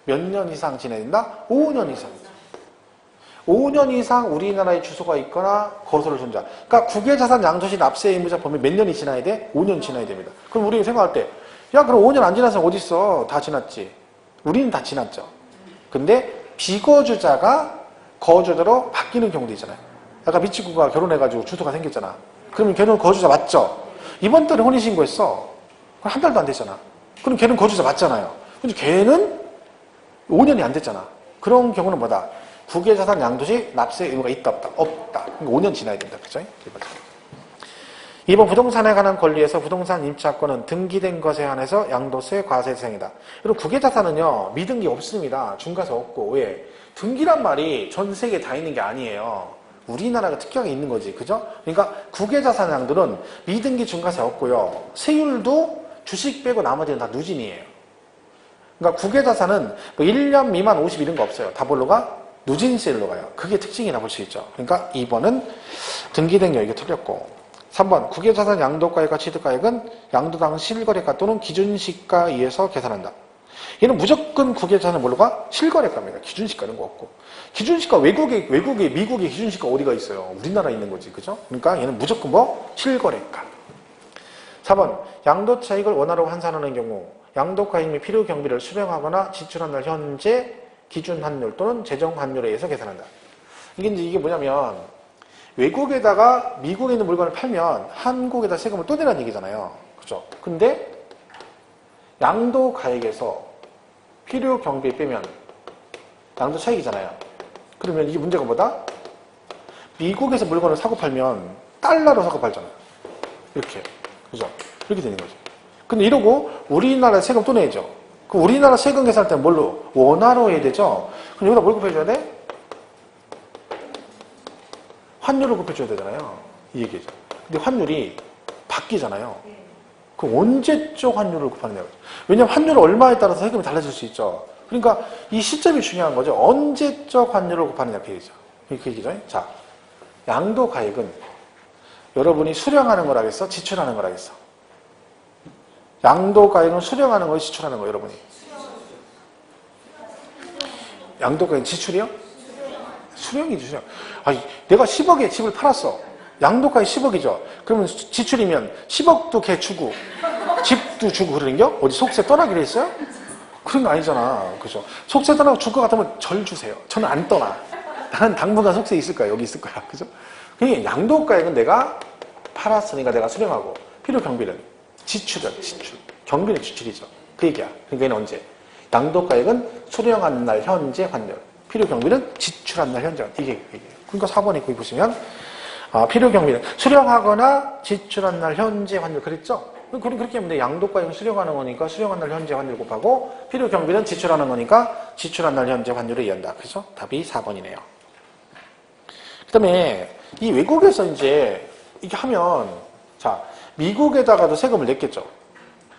몇 년 이상 지내야 된다? 5년 이상. 5년 이상 우리나라에 주소가 있거나 거소를 존재한. 그러니까 국외자산 양도시 납세 의무자 범위 몇 년이 지나야 돼? 5년 지나야 됩니다. 그럼 우리 생각할 때, 야, 그럼 5년 안 지나서 어디 있어? 다 지났지. 우리는 다 지났죠. 근데 비거주자가 거주자로 바뀌는 경우도 있잖아요. 아까 미치구가 결혼해가지고 주소가 생겼잖아. 그러면 걔는 거주자 맞죠? 이번 달에 혼인신고했어. 한 달도 안 됐잖아. 그럼 걔는 거주자 맞잖아요. 근데 걔는 5년이 안 됐잖아. 그런 경우는 뭐다? 국외자산 양도시 납세 의무가 있다 없다? 없다. 그러니까 5년 지나야 된다. 그죠? 2번 부동산에 관한 권리에서 부동산 임차권은 등기된 것에 한해서 양도세 과세 대상이다. 그리고 국외자산은요, 미등기 없습니다. 중과세 없고. 왜? 등기란 말이 전 세계에 다 있는 게 아니에요. 우리나라가 특이하게 있는 거지. 그죠? 그러니까 국외자산량들은 미등기 중과세 없고요. 세율도 주식 빼고 나머지는 다 누진이에요. 그러니까 국외자산은 뭐 1년 미만 50 이런 거 없어요. 다 뭘로 가? 누진세율로 가요. 그게 특징이라 볼 수 있죠. 그러니까 2번은 등기된 여익이 틀렸고, 3번 국외자산 양도가액과 취득가액은 양도당 실거래가 또는 기준시가에 의해서 계산한다. 얘는 무조건 국외자산은 뭘로 가? 실거래가입니다. 기준시가 이런 거 없고. 기준시가 외국에 미국의 기준시가 어디가 있어요? 우리나라에 있는 거지. 그죠? 그러니까 얘는 무조건 뭐? 실거래가. 4번 양도차익을 원화로 환산하는 경우 양도가액 및 필요 경비를 수령하거나 지출한 날 현재 기준 환율 또는 재정 환율에 의해서 계산한다. 이게 뭐냐면 외국에다가 미국에 있는 물건을 팔면 한국에다 세금을 또 내라는 얘기잖아요. 그죠? 근데 양도가액에서 필요 경비 빼면 양도 차익이잖아요. 그러면 이게 문제가 뭐다? 미국에서 물건을 사고 팔면 달러로 사고 팔잖아요. 이렇게. 그죠? 이렇게 되는 거죠. 근데 이러고 우리나라 세금 또 내죠. 그럼 우리나라 세금 계산할 때는 뭘로? 원화로 해야 되죠? 그럼 여기다 뭘 곱해줘야 돼? 환율을 곱해줘야 되잖아요. 이 얘기죠. 근데 환율이 바뀌잖아요. 그럼 언제적 환율을 곱하느냐. 왜냐면 환율은 얼마에 따라서 세금이 달라질 수 있죠. 그러니까 이 시점이 중요한 거죠. 언제적 환율을 곱하느냐 그 얘기죠. 그 얘기죠. 자, 양도가액은 여러분이 수령하는 거라겠어? 지출하는 거라겠어? 양도가액은 수령하는 거예요? 지출하는 거예요? 여러분이? 양도가액 지출이요? 수령이지, 수령. 아니, 내가 10억에 집을 팔았어. 양도가액 10억이죠. 그러면 지출이면 10억도 걔 주고 집도 주고 그러는겨? 어디 속세 떠나기로 했어요? 그런 거 아니잖아. 그죠? 속세 떠나고 줄 것 같으면 절 주세요. 저는 안 떠나. 나는 당분간 속세 있을 거야. 여기 있을 거야. 그죠? 그러니까 양도가액은 내가 팔았으니까 내가 수령하고 필요 경비는 지출은 지출. 경비는 지출이죠. 그 얘기야. 그러니까 얘는 언제? 양도가액은 수령한 날 현재 환율. 필요 경비는 지출한 날 현재 환율. 이게 얘기예요. 그러니까 4번에 거기 보시면 필요 경비는 수령하거나 지출한 날 현재 환율 그랬죠? 그렇게 하면 양도가액은 수령하는 거니까 수령한 날 현재 환율 곱하고 필요 경비는 지출하는 거니까 지출한 날 현재 환율을 이해한다. 그죠? 답이 4번이네요. 그 다음에 이 외국에서 이제 이렇게 하면 자 미국에다가도 세금을 냈겠죠.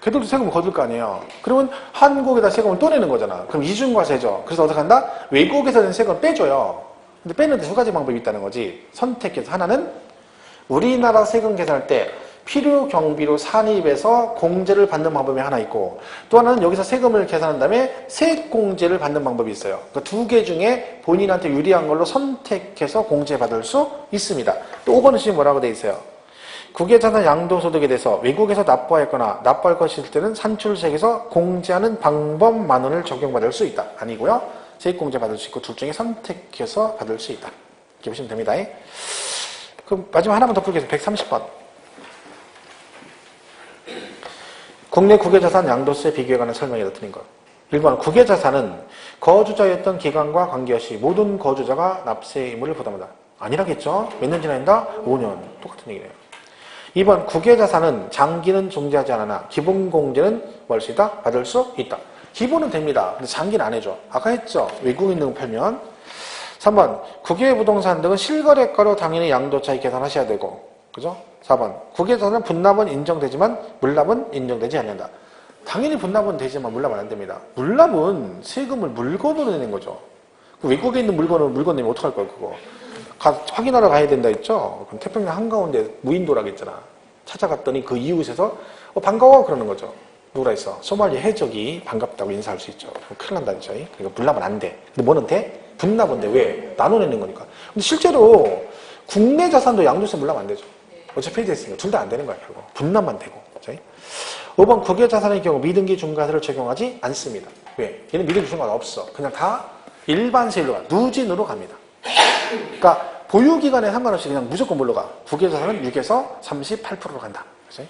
걔들도 세금을 거둘 거 아니에요. 그러면 한국에다 세금을 또 내는 거잖아. 그럼 이중과세죠. 그래서 어떻게 한다? 외국에서 낸 세금을 빼줘요. 근데 빼는데 두 가지 방법이 있다는 거지. 선택해서 하나는 우리나라 세금 계산할 때 필요 경비로 산입해서 공제를 받는 방법이 하나 있고 또 하나는 여기서 세금을 계산한 다음에 세액공제를 받는 방법이 있어요. 그러니까 두 개 중에 본인한테 유리한 걸로 선택해서 공제받을 수 있습니다. 또 5번은 지금 뭐라고 돼 있어요? 국외자산 양도소득에 대해서 외국에서 납부하였거나 납부할 것일 때는 산출세에서 공제하는 방법만원을 적용받을 수 있다. 아니고요. 세액공제 받을 수 있고 둘 중에 선택해서 받을 수 있다. 이렇게 보시면 됩니다. 그럼 마지막 하나만 더 풀겠습니다. 130번. 국내 국외자산 양도세 비교에 관한 설명이 드린 것. 1번 국외자산은 거주자였던 기간과 관계없이 모든 거주자가 납세 의무를 부담한다. 아니라겠죠? 몇 년 지나야 된다? 5년. 똑같은 얘기네요. 2번 국외자산은 장기는 존재하지 않으나 기본공제는 뭘 수 있다? 받을 수 있다. 기본은 됩니다. 근데 장기는 안 해줘. 아까 했죠? 외국인 등 팔면. 3번 국외 부동산 등은 실거래가로 당연히 양도차익 계산하셔야 되고 그죠? 4번 국외자산은 분납은 인정되지만 물납은 인정되지 않는다. 당연히 분납은 되지만 물납은 안 됩니다. 물납은 세금을 물건으로 내는 거죠. 외국에 있는 물건 내면 어떡할 거야 그거. 확인하러 가야 된다 했죠? 그럼 태평양 한가운데 무인도라고 했잖아. 찾아갔더니 그 이웃에서 반가워 그러는 거죠. 누구라 했어? 소말리 해적이 반갑다고 인사할 수 있죠. 큰일 난다, 진짜. 그러니까 물납은 안 돼. 근데 뭐는 돼? 분납은 돼. 왜? 나눠내는 거니까. 근데 실제로 국내 자산도 양도세 물납 안 되죠. 어차피 폐지됐으니까. 둘 다 안 되는 거야, 결국. 분납만 되고. 5번 국외자산의 경우 미등기 중과세를 적용하지 않습니다. 왜? 얘는 미등기 중과가 없어. 그냥 다 일반 세율로 가. 누진으로 갑니다. 그러니까 보유기간에 상관없이 그냥 무조건 뭘로 가? 국외자산은 6에서 38%로 간다. 그죠?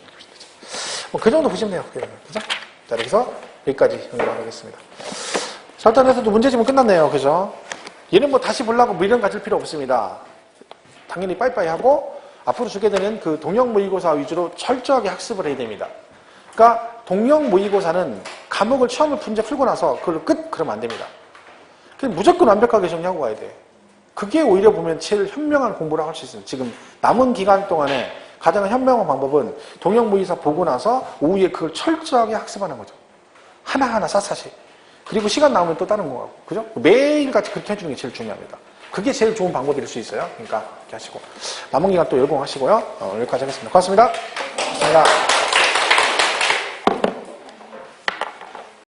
뭐 그 정도 보시면 돼요. 그죠? 자, 여기서 여기까지 연결하겠습니다. 자, 일단 해서 문제집은 끝났네요. 그죠? 얘는 뭐 다시 보려고 미련 가질 필요 없습니다. 당연히 빠이빠이 하고 앞으로 주게 되는 그 동형 모의고사 위주로 철저하게 학습을 해야 됩니다. 그러니까 동형 모의고사는 과목을 처음에 문제 풀고 나서 그걸로 끝? 그러면 안 됩니다. 그냥 무조건 완벽하게 정리하고 가야 돼. 그게 오히려 보면 제일 현명한 공부를 할 수 있어요. 지금 남은 기간 동안에 가장 현명한 방법은 동형 모의고사 보고 나서 오후에 그걸 철저하게 학습하는 거죠. 하나하나 샅샅이. 그리고 시간 나오면 또 다른 거 하고. 그죠? 매일같이 그렇게 해주는 게 제일 중요합니다. 그게 제일 좋은 방법일 수 있어요. 그러니까 이렇게 하시고. 남은 기간 또 열공하시고요. 여기까지 하겠습니다. 고맙습니다. 고맙습니다.